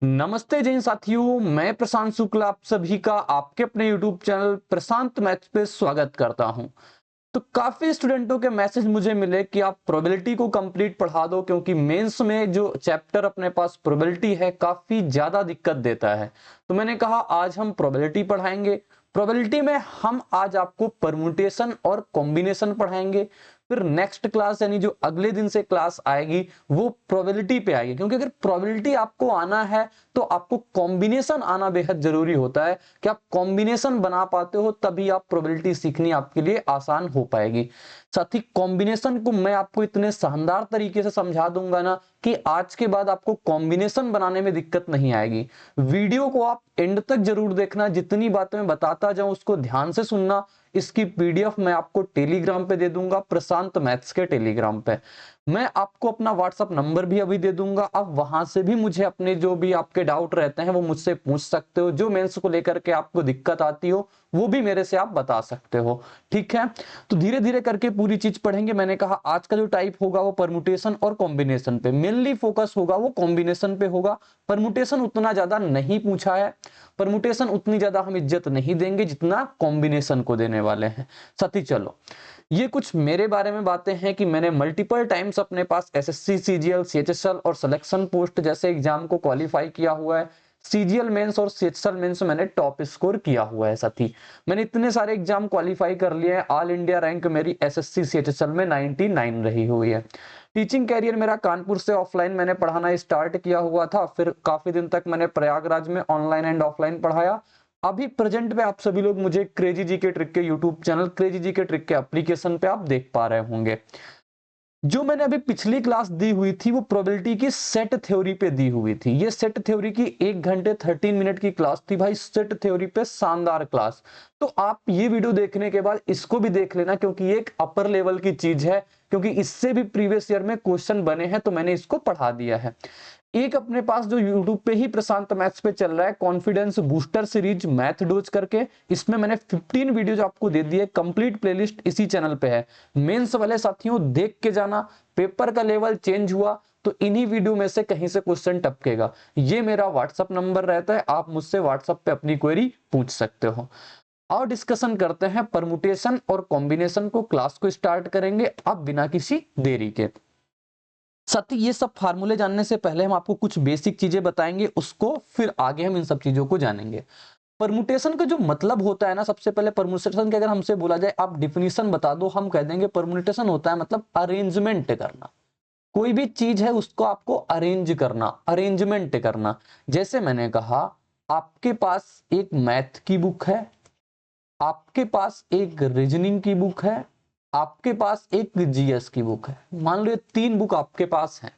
नमस्ते जैन साथियों, मैं प्रशांत शुक्ला आप सभी का आपके अपने यूट्यूब चैनल प्रशांत मैथ्स पे स्वागत करता हूं। तो काफी स्टूडेंटों के मैसेज मुझे मिले कि आप प्रोबेबिलिटी को कंप्लीट पढ़ा दो क्योंकि मेंस में जो चैप्टर अपने पास प्रोबेबिलिटी है काफी ज्यादा दिक्कत देता है। तो मैंने कहा आज हम प्रोबेबिलिटी पढ़ाएंगे। प्रोबेबिलिटी में हम आज आपको परम्यूटेशन और कॉम्बिनेशन पढ़ाएंगे। फिर नेक्स्ट क्लास यानी जो अगले दिन से क्लास आएगी वो प्रोबेबिलिटी पे आएगी, क्योंकि अगर प्रोबेबिलिटी आपको आना है तो आपको कॉम्बिनेशन आना बेहद जरूरी होता है कि आप कॉम्बिनेशन बना पाते हो, तभी आप प्रोबेबिलिटी सीखनी आपके लिए आसान हो पाएगी। साथ ही कॉम्बिनेशन को मैं आपको इतने शानदार तरीके से समझा दूंगा ना कि आज के बाद आपको कॉम्बिनेशन बनाने में दिक्कत नहीं आएगी। वीडियो को आप एंड तक जरूर देखना, जितनी बातें मैं बताता जाऊं उसको ध्यान से सुनना। इसकी पीडीएफ मैं आपको टेलीग्राम पे दे दूंगा, प्रशांत मैथ्स के टेलीग्राम पे। मैं आपको अपना व्हाट्सएप नंबर भी अभी दे दूंगा, आप वहां से भी मुझे अपने जो भी आपके डाउट रहते हैं वो मुझसे पूछ सकते हो। जो मेंस को लेकर के आपको दिक्कत आती हो वो भी मेरे से आप बता सकते हो, ठीक है। तो धीरे धीरे करके पूरी चीज पढ़ेंगे। मैंने कहा आज का जो टाइप होगा वो परम्यूटेशन और कॉम्बिनेशन पे मेनली फोकस होगा, वो कॉम्बिनेशन पे होगा। परम्यूटेशन उतना ज्यादा नहीं पूछा है, परम्यूटेशन उतनी ज्यादा हम इज्जत नहीं देंगे जितना कॉम्बिनेशन को देने वाले हैं। साथी चलो, ये कुछ मेरे बारे में बातें हैं कि मैंने मल्टीपल टाइम्स अपने पास एसएससी, सीजीएल, सीएचएसएल और सिलेक्शन पोस्ट जैसे एग्जाम को क्वालिफाई किया हुआ है। सीजीएल मेंस और सीएचएसएल मेंस में मैंने टॉप स्कोर किया हुआ है। साथी मैंने इतने सारे एग्जाम क्वालिफाई कर लिए हैं। ऑल इंडिया रैंक मेरी एसएससी सीएचएसएल में 99 रही हुई है। टीचिंग कैरियर मेरा कानपुर से ऑफलाइन मैंने पढ़ाना स्टार्ट किया हुआ था, फिर काफी दिन तक मैंने प्रयागराज में ऑनलाइन एंड ऑफलाइन पढ़ाया। अभी प्रेजेंट में आप सभी लोग मुझे क्रेजी जी के ट्रिक के यूट्यूब चैनल, क्रेजी जी के ट्रिक के एप्लीकेशन पे आप देख पा रहे होंगे। जो मैंने अभी पिछली क्लास दी हुई थी वो प्रोबेबिलिटी की सेट थ्योरी पे दी हुई थी। ये सेट थ्योरी की 1 घंटे 13 मिनट की क्लास थी भाई, सेट थ्योरी पे शानदार क्लास। तो आप ये वीडियो देखने के बाद इसको भी देख लेना, क्योंकि ये एक अपर लेवल की चीज है, क्योंकि इससे भी प्रीवियस ईयर में क्वेश्चन बने हैं तो मैंने इसको पढ़ा दिया है। एक अपने पास जो YouTube पे ही प्रशांत मैथ्स पे चल रहा है confidence booster series math dose करके, इसमें मैंने 15 वीडियोज आपको दे दी है। कंप्लीट प्लेलिस्ट इसी चैनल पे है। मेंस वाले साथियों देख के जाना, पेपर का लेवल चेंज हुआ तो इन्हीं वीडियो में से कहीं से क्वेश्चन टपकेगा। ये मेरा व्हाट्सअप नंबर रहता है, आप मुझसे व्हाट्सअप पे अपनी क्वेरी पूछ सकते हो। और डिस्कशन करते हैं परमुटेशन और कॉम्बिनेशन को, क्लास को स्टार्ट करेंगे अब बिना किसी देरी के। साथ ही ये सब फार्मूले जानने से पहले हम आपको कुछ बेसिक चीजें बताएंगे, उसको फिर आगे हम इन सब चीजों को जानेंगे। परमुटेशन का जो मतलब होता है ना, सबसे पहले परमुटेशन के अगर हमसे बोला जाए आप डिफिनीशन बता दो, हम कह देंगे परमुटेशन होता है मतलब अरेंजमेंट करना। कोई भी चीज है उसको आपको अरेंज करना, अरेंजमेंट करना। जैसे मैंने कहा आपके पास एक मैथ की बुक है, आपके पास एक रीजनिंग की बुक है, आपके पास एक जीएस की बुक है। मान लो ये 3 बुक आपके पास हैं।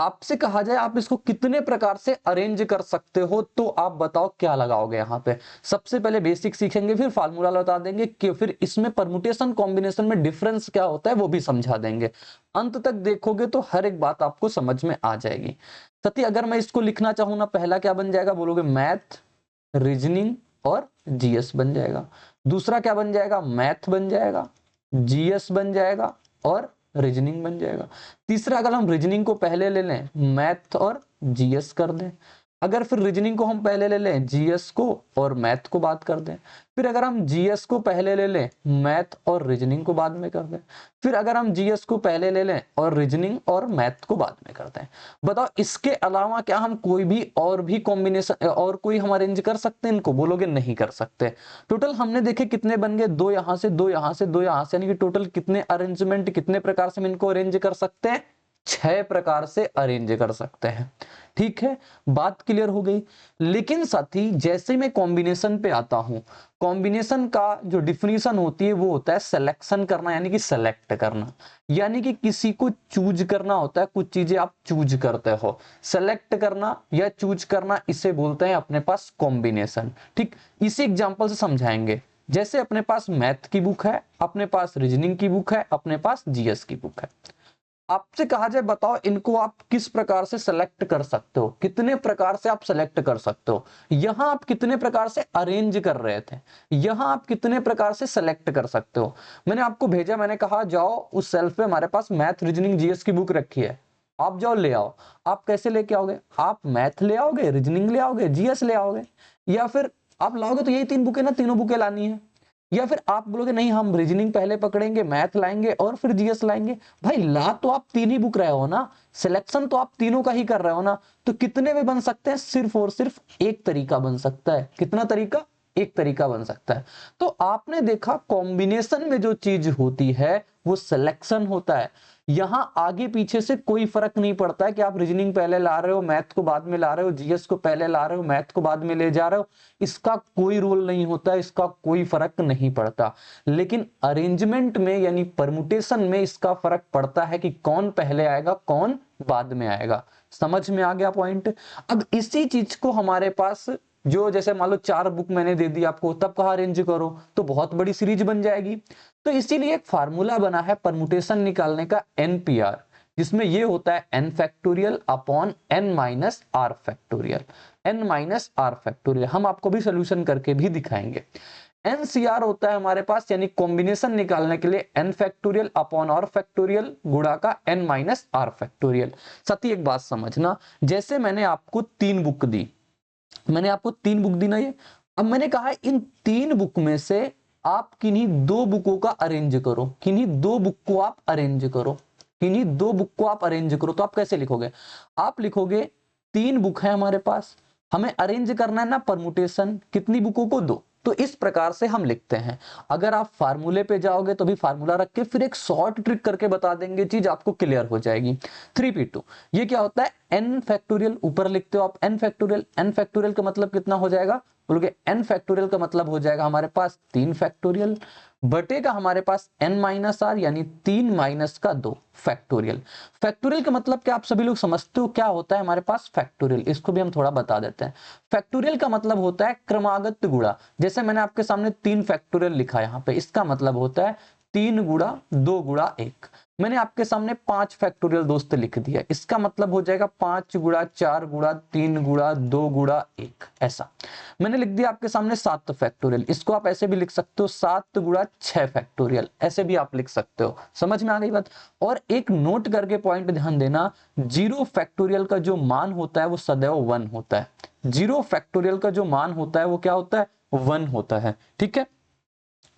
आपसे कहा जाए आप इसको कितने प्रकार से अरेंज कर सकते हो, तो आप बताओ क्या लगाओगे यहाँ पे। सबसे पहले बेसिक सीखेंगे, फिर फार्मूला बता देंगे कि फिर इसमें परमुटेशन कॉम्बिनेशन में डिफरेंस क्या होता है वो भी समझा देंगे। अंत तक देखोगे तो हर एक बात आपको समझ में आ जाएगी। सती अगर मैं इसको लिखना चाहूँ ना, पहला क्या बन जाएगा बोलोगे, मैथ, रीजनिंग और जीएस बन जाएगा। दूसरा क्या बन जाएगा, मैथ बन जाएगा, जीएस बन जाएगा और रीजनिंग बन जाएगा। तीसरा अगर हम रीजनिंग को पहले ले लें, मैथ और जीएस कर दें। अगर फिर रीजनिंग को हम पहले ले लें, जीएस को और मैथ को बाद कर दें। फिर अगर हम जीएस को पहले ले लें, मैथ और रीजनिंग को बाद में कर दें। फिर अगर हम जीएस को पहले ले लें और रीजनिंग और मैथ को बाद में कर दें। बताओ इसके अलावा क्या हम कोई भी और भी कॉम्बिनेशन और कोई हम अरेंज कर सकते हैं इनको, बोलोगे नहीं कर सकते। टोटल हमने देखे कितने बन गए, 2 यहां से 2 यहां से 2 यहां से, यानी कि टोटल कितने अरेंजमेंट, कितने प्रकार से हम इनको अरेंज कर सकते हैं, 6 प्रकार से अरेंज कर सकते हैं। ठीक है, बात क्लियर हो गई। लेकिन साथी जैसे मैं कॉम्बिनेशन पे आता हूं, कॉम्बिनेशन का जो डिफिनीशन होती है वो होता है सिलेक्शन करना, यानी कि सेलेक्ट करना, यानी कि किसी को चूज करना होता है। कुछ चीजें आप चूज करते हो, सेलेक्ट करना या चूज करना, इसे बोलते हैं अपने पास कॉम्बिनेशन। ठीक, इसी एग्जांपल से समझाएंगे। जैसे अपने पास मैथ की बुक है, अपने पास रीजनिंग की बुक है, अपने पास जीएस की बुक है। आपसे कहा जाए बताओ इनको आप किस प्रकार से सेलेक्ट कर सकते हो, कितने प्रकार से आप सेलेक्ट कर सकते हो। यहां आप कितने प्रकार से अरेंज कर रहे थे, यहां आप कितने प्रकार से सेलेक्ट कर सकते हो। मैंने आपको भेजा, मैंने कहा जाओ उस सेल्फ पे हमारे पास मैथ रीजनिंग जीएस की बुक रखी है, आप जाओ ले आओ। आप कैसे लेके आओगे? आप मैथ ले आओगे, रीजनिंग ले आओगे, जीएस ले आओगे, या फिर आप लाओगे तो यही 3 बुकें ना, तीनों बुकें लानी है, या फिर आप बोलोगे नहीं हम रीजनिंग पहले पकड़ेंगे, मैथ लाएंगे और फिर जीएस लाएंगे। भाई ला तो आप 3 ही बुक रहे हो ना, सिलेक्शन तो आप तीनों का ही कर रहे हो ना, तो कितने में बन सकते हैं? सिर्फ और सिर्फ एक तरीका बन सकता है। कितना तरीका? एक तरीका बन सकता है। तो आपने देखा कॉम्बिनेशन में जो चीज होती है वो सिलेक्शन होता है। यहां आगे पीछे से कोई फर्क नहीं पड़ता है कि आप रीजनिंग पहले ला रहे हो, मैथ को बाद में ला रहे हो, जीएस को पहले ला रहे हो, मैथ को बाद में ले जा रहे हो, इसका कोई रूल नहीं होता, इसका कोई फर्क नहीं पड़ता। लेकिन अरेंजमेंट में यानी परमुटेशन में इसका फर्क पड़ता है कि कौन पहले आएगा, कौन बाद में आएगा। समझ में आ गया पॉइंट? अब इसी चीज को हमारे पास जो जैसे मान लो 4 बुक मैंने दे दी आपको, तब कहा अरेंज करो, तो बहुत बड़ी सीरीज बन जाएगी। तो इसीलिए एक फार्मूला बना है परमुटेशन निकालने का, एनपीआर, जिसमें ये होता है n factorial upon n minus R factorial, n minus R factorial. हम आपको भी सोल्यूशन करके भी दिखाएंगे। एनसीआर होता है हमारे पास यानी कॉम्बिनेशन निकालने के लिए n factorial upon R factorial गुणा का n माइनस आर फैक्टोरियल। साथ ही एक बात समझना, जैसे मैंने आपको 3 बुक दी, मैंने आपको 3 बुक दी ना, ये अब मैंने कहा है इन 3 बुक में से आप किन्हीं 2 बुकों का अरेंज करो, किन्हीं 2 बुक को आप अरेंज करो, किन्हीं 2 बुक को आप अरेंज करो। तो आप कैसे लिखोगे? आप लिखोगे 3 बुक है हमारे पास, हमें अरेंज करना है ना परमुटेशन, कितनी बुकों को? 2। तो इस प्रकार से हम लिखते हैं। अगर आप फार्मूले पे जाओगे तो भी फार्मूला रख के फिर एक शॉर्ट ट्रिक करके बता देंगे, चीज आपको क्लियर हो जाएगी। 3p2 ये क्या होता है? n फैक्टोरियल, ऊपर लिखते हो आप n फैक्टोरियल, n फैक्टोरियल का मतलब कितना हो जाएगा? बोलोगे n फैक्टोरियल का मतलब हो जाएगा हमारे पास 3 फैक्टोरियल बटे का हमारे पास n माइनस आर यानी 3 माइनस का 2 फैक्टोरियल। फैक्टोरियल का मतलब क्या आप सभी लोग समझते हो क्या होता है हमारे पास फैक्टोरियल? इसको भी हम थोड़ा बता देते हैं। फैक्टोरियल का मतलब होता है क्रमागत गुणा। जैसे मैंने आपके सामने 3 फैक्टोरियल लिखा है यहाँ पे, इसका मतलब होता है 3 गुणा 2 गुणा 1। मैंने आपके सामने 5 फैक्टोरियल दोस्त लिख दिया, इसका मतलब हो जाएगा 5 गुणा 4 गुणा 3 गुणा 2 गुणा 1। ऐसा मैंने लिख दिया आपके सामने 7 फैक्टोरियल, इसको आप ऐसे भी लिख सकते हो 7 गुणा 6 फैक्टोरियल, ऐसे भी आप लिख सकते हो। समझ में आ गई बात? और एक नोट करके पॉइंट ध्यान देना, 0 फैक्टोरियल का जो मान होता है वो सदैव 1 होता है। 0 फैक्टोरियल का जो मान होता है वो क्या होता है? 1 होता है। ठीक है,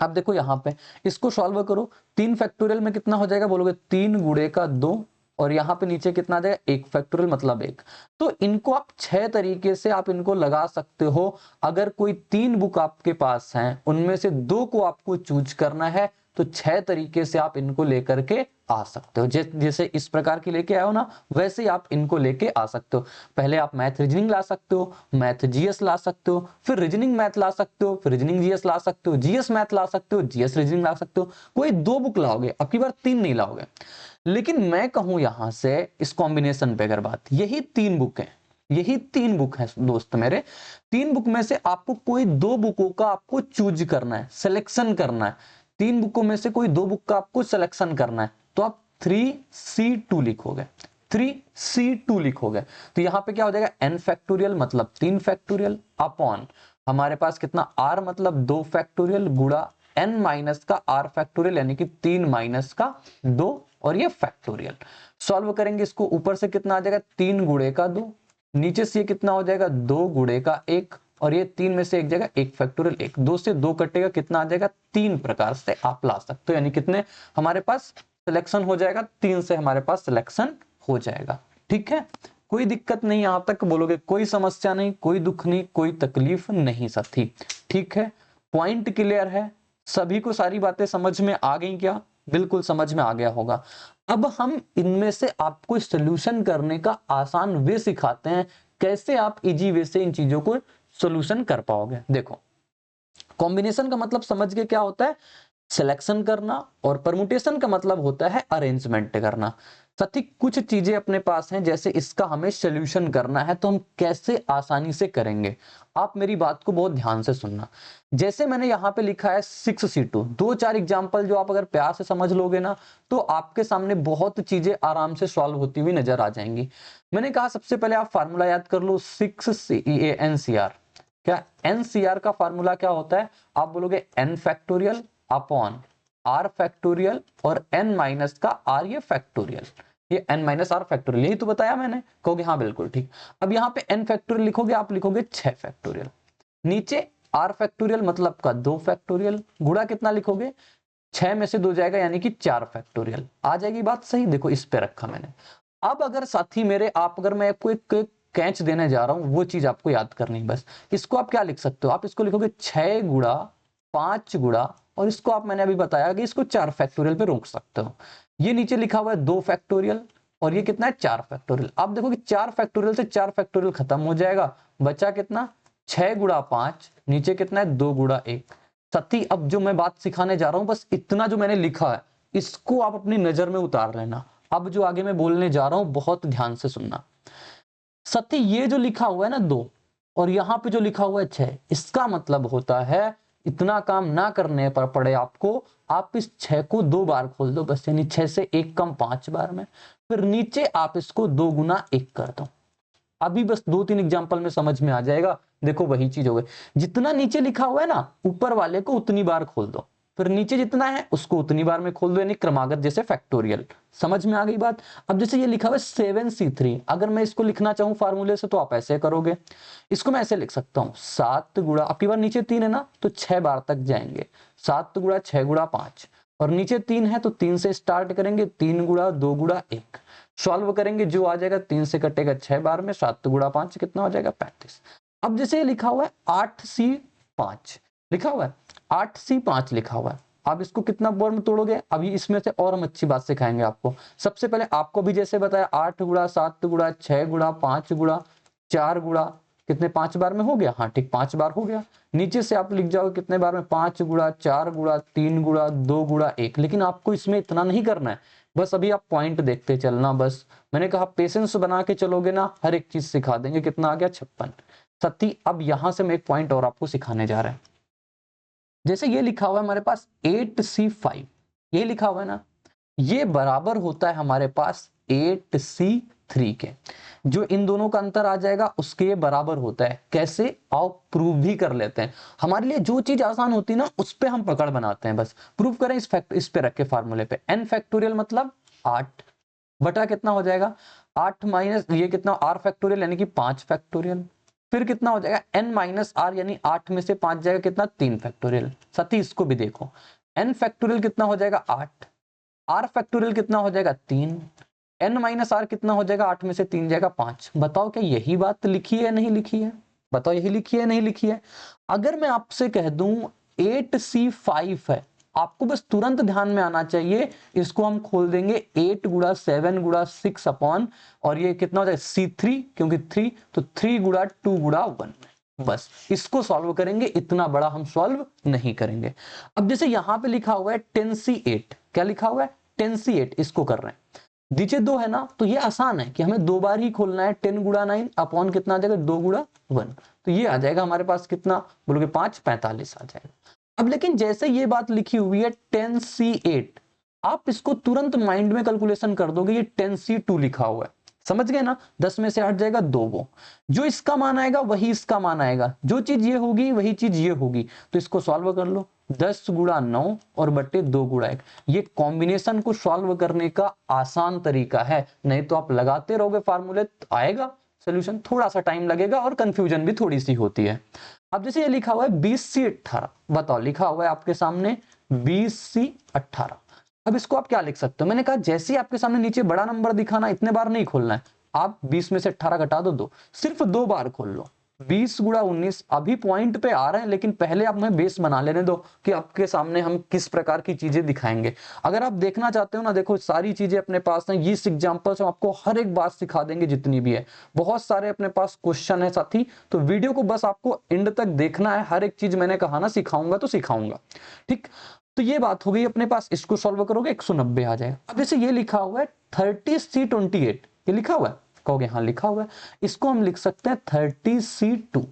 अब देखो यहां पे इसको सॉल्व करो। 3 फैक्टोरियल में कितना हो जाएगा? बोलोगे 3 गुणे का 2, और यहां पे नीचे कितना आ जाएगा? 1 फैक्टोरियल मतलब 1। तो इनको आप 6 तरीके से आप इनको लगा सकते हो। अगर कोई 3 बुक आपके पास हैं, उनमें से 2 को आपको चूज करना है, तो 6 तरीके से आप इनको लेकर के आ सकते हो। जैसे इस प्रकार की लेके आए हो ना, वैसे ही आप इनको लेके आ सकते हो। पहले आप मैथ रीजनिंग ला सकते हो, मैथ जीएस ला सकते हो, फिर रीजनिंग मैथ ला सकते हो, फिर रीजनिंग जीएस ला सकते हो, जीएस मैथ ला सकते हो, जीएस रीजनिंग ला सकते हो। कोई 2 बुक लाओगे, अब की बार 3 नहीं लाओगे। लेकिन मैं कहूं यहां से इस कॉम्बिनेशन पे अगर बात, यही 3 बुक है, यही 3 बुक है दोस्त मेरे। 3 बुक में से आपको कोई 2 बुकों का आपको चूज करना है, सिलेक्शन करना है। 3 बुकों में से कोई 2 बुक का आपको सिलेक्शन करना है, तो आप 3c2 लिखोगे, 3c2 लिखोगे। तो यहां पे क्या हो जाएगा? n फैक्टोरियल मतलब 3 फैक्टोरियल अपॉन हमारे पास कितना r मतलब 2 फैक्टोरियल गुणा n माइनस का r फैक्टोरियल यानी कि 3 माइनस का 2 और ये फैक्टोरियल। सॉल्व करेंगे इसको, ऊपर से कितना आ जाएगा? 3 गुणे का 2, नीचे से ये कितना हो जाएगा? 2 गुणे का 1, और ये 3 में से एक जगह 1 फैक्टोरियल 1, 2 से 2 कटेगा, कितना आ जाएगा? 3 प्रकार से आप ला सकते हो। यानी कितने हमारे पास सिलेक्शन हो जाएगा? 3 से हमारे पास सिलेक्शन हो जाएगा। ठीक है, कोई दिक्कत नहीं, यहां तक बोलोगे कोई समस्या नहीं, कोई दुख नहीं, कोई तकलीफ नहीं साथी। ठीक है, पॉइंट क्लियर है? सभी को सारी बातें समझ में आ गई क्या? बिल्कुल समझ में आ गया होगा। अब हम इनमें से आपको सोल्यूशन करने का आसान वे सिखाते हैं, कैसे आप इजी वे से इन चीजों को सोल्यूशन कर पाओगे। देखो, कॉम्बिनेशन का मतलब समझ के क्या होता है? सिलेक्शन करना, और परमुटेशन का मतलब होता है अरेंजमेंट करना। साथ ही कुछ चीजें अपने पास हैं, जैसे इसका हमें सोल्यूशन करना है, तो हम कैसे आसानी से करेंगे। आप मेरी बात को बहुत ध्यान से सुनना। जैसे मैंने यहाँ पे लिखा है 6c2, 2-4 एग्जाम्पल जो आप अगर प्यार से समझ लोगे ना, तो आपके सामने बहुत चीजें आराम से सॉल्व होती हुई नजर आ जाएंगी। मैंने कहा सबसे पहले आप फार्मूला याद कर लो, 6CEANCR। क्या एनसीआर का फार्मूला क्या होता है? आप बोलोगे n factorial upon r factorial और n माइनस का r ये फैक्टोरियल। ये n माइनस आर फैक्टोरियल, यही तो बताया मैंने। कहोगे हाँ बिल्कुल ठीक। अब यहाँ पे n फैक्टोरियल लिखोगे, आप लिखोगे 6 फैक्टोरियल, नीचे r फैक्टोरियल मतलब का 2 फैक्टोरियल, गुणा कितना लिखोगे, 6 में से 2 जाएगा यानी कि 4 फैक्टोरियल। आ जाएगी बात सही, देखो इस पे रखा मैंने। अब अगर साथी मेरे, अगर मैं आपको एक कैच देने जा रहा हूं, वो चीज आपको याद करनी है बस। इसको आप क्या लिख सकते हो, आप इसको लिखोगे 6 गुणा 5 गुणा, और इसको आप, मैंने अभी बताया कि इसको 4 फैक्टोरियल पे रोक सकते हो। ये नीचे लिखा हुआ है 2 फैक्टोरियल, और ये कितना है 4 फैक्टोरियल। आप देखो कि 4 फैक्टोरियल से 4 फैक्टोरियल खत्म हो जाएगा, बचा कितना 6 गुणा 5, नीचे कितना है 2 गुणा 1। साथी अब जो मैं बात सिखाने जा रहा हूं, बस इतना जो मैंने लिखा है इसको आप अपनी नजर में उतार लेना। अब जो आगे मैं बोलने जा रहा हूं बहुत ध्यान से सुनना। साथी ये जो लिखा हुआ है ना 2, और यहां पे जो लिखा हुआ है 6, इसका मतलब होता है इतना काम ना करने पर पड़े आपको, आप इस 6 को 2 बार खोल दो बस, यानी 6 से 1 कम 5 बार में, फिर नीचे आप इसको 2 गुना 1 कर दो। अभी बस 2-3 एग्जांपल में समझ में आ जाएगा। देखो वही चीज हो गई, जितना नीचे लिखा हुआ है ना ऊपर वाले को उतनी बार खोल दो, फिर नीचे जितना है उसको उतनी बार में खोल दो, यानी क्रमागत जैसे फैक्टोरियल। समझ में आ गई बात। अब जैसे ये लिखा हुआ है 7c3, अगर मैं इसको लिखना चाहूं फार्मूले से तो आप ऐसे करोगे, इसको मैं ऐसे लिख सकता हूं 7 गुणा, आपकी बार नीचे 3 है ना तो 6 बार तक जाएंगे, 7 गुणा 6 गुणा 5, और नीचे 3 है तो 3 से स्टार्ट करेंगे, 3 गुणा 2 गुणा 1, सॉल्व करेंगे, जो आ जाएगा 3 से कटेगा 6 बार में, 7 गुणा 5 कितना हो जाएगा 35। अब जैसे ये लिखा हुआ है 8c5 लिखा हुआ है, 8c5 लिखा हुआ है, आप इसको कितना बार में तोड़ोगे, अभी इसमें से और हम अच्छी बात सिखाएंगे आपको। सबसे पहले आपको भी जैसे बताया 8 गुणा 7 गुणा 6 गुणा 5 गुणा 4 गुणा, कितने 5 बार में हो गया, हाँ ठीक 5 बार हो गया। नीचे से आप लिख जाओगे कितने बार में, 5 गुणा 4 गुणा 3 गुणा 2 गुणा 1। लेकिन आपको इसमें इतना नहीं करना है, बस अभी आप पॉइंट देखते चलना बस। मैंने कहा पेशेंस बना के चलोगे ना, हर एक चीज सिखा देंगे। कितना आ गया 56। सत्ती अब यहां से मैं एक पॉइंट और आपको सिखाने जा रहे हैं। जैसे ये लिखा हुआ है हमारे पास 8c5, ये लिखा हुआ है ना, ये बराबर होता है हमारे पास 8c3 के। जो इन दोनों का अंतर आ जाएगा उसके ये बराबर होता है। कैसे, आओ प्रूव भी कर लेते हैं। हमारे लिए जो चीज आसान होती है ना उस पे हम पकड़ बनाते हैं। बस प्रूव करें इस पे रख के फार्मूले पे, n फैक्टोरियल मतलब 8 बटा कितना हो जाएगा 8 माइनस ये कितना r फैक्टोरियल यानी कि 5 फैक्टोरियल, फिर कितना हो जाएगा n माइनस आर यानी 8 में से 5 जाएगा कितना 3 फैक्टोरियल। साथी इसको भी देखो, n फैक्टोरियल कितना हो जाएगा 8, r फैक्टोरियल कितना हो जाएगा 3, n माइनस आर कितना हो जाएगा 8 में से 3 जाएगा 5। बताओ क्या यही बात लिखी है नहीं लिखी है, बताओ यही लिखी है नहीं लिखी है। अगर मैं आपसे कह दूं 8c5 है, आपको बस तुरंत ध्यान में आना चाहिए, इसको हम खोल देंगे 8 गुणा 7 गुणा 6 अपॉन, और ये कितना हो जाएगा c3 क्योंकि 3 तो 3 गुणा 2 गुणा 1, बस इसको सॉल्व करेंगे। इतना बड़ा हम सॉल्व नहीं करेंगे। अब जैसे यहां पे लिखा हुआ है 10c8, क्या लिखा हुआ है 10c8, इसको कर रहे हैं, नीचे 2 है ना तो ये आसान है कि हमें 2 बार ही खोलना है। 10 गुणा 9 अपॉन कितना आ जाएगा 2 गुणा 1, तो ये आ जाएगा हमारे पास कितना बोलोगे 5, 45 आ जाएगा। अब लेकिन जैसे ये बात लिखी हुई है 10c8, आप इसको तुरंत माइंड में कैलकुलेशन कर दोगे, ये 10c2 लिखा हुआ है, समझ गए ना। 10 में से हट जाएगा 2 वो, जो इसका मान आएगा वही इसका मान आएगा, जो चीज ये होगी वही चीज ये होगी। तो इसको सॉल्व कर लो, 10 गुणा 9 और बट्टे 2 गुणा 1। ये कॉम्बिनेशन को सॉल्व करने का आसान तरीका है, नहीं तो आप लगाते रहोगे फार्मूले तो आएगा सोल्यूशन, थोड़ा सा टाइम लगेगा और कंफ्यूजन भी थोड़ी सी होती है। अब जैसे ये लिखा हुआ है 20c18, बताओ लिखा हुआ है आपके सामने 20c18। अब इसको आप क्या लिख सकते हो, मैंने कहा जैसे ही आपके सामने नीचे बड़ा नंबर दिखाना इतने बार नहीं खोलना है, आप 20 में से 18 घटा दो 2, सिर्फ 2 बार खोल लो। 20 गुणा 19, अभी पॉइंट पे आ रहे हैं लेकिन पहले आप हमें बेस बना लेने दो कि आपके सामने हम किस प्रकार की चीजें दिखाएंगे। अगर आप देखना चाहते हो ना, देखो सारी चीजें अपने पास हैं, इस एग्जांपल्स हम आपको हर एक बात सिखा देंगे जितनी भी है। बहुत सारे अपने पास क्वेश्चन है साथी, तो वीडियो को बस आपको एंड तक देखना है। हर एक चीज मैंने कहा ना सिखाऊंगा तो सिखाऊंगा, ठीक। तो ये बात हो गई अपने पास, इसको सॉल्व करोगे 190 आ जाएगा। अब जैसे ये लिखा हुआ है 30c28, ये लिखा हुआ है, कहोगे हाँ लिखा हुआ है, इसको हम लिख सकते हैं 30c2।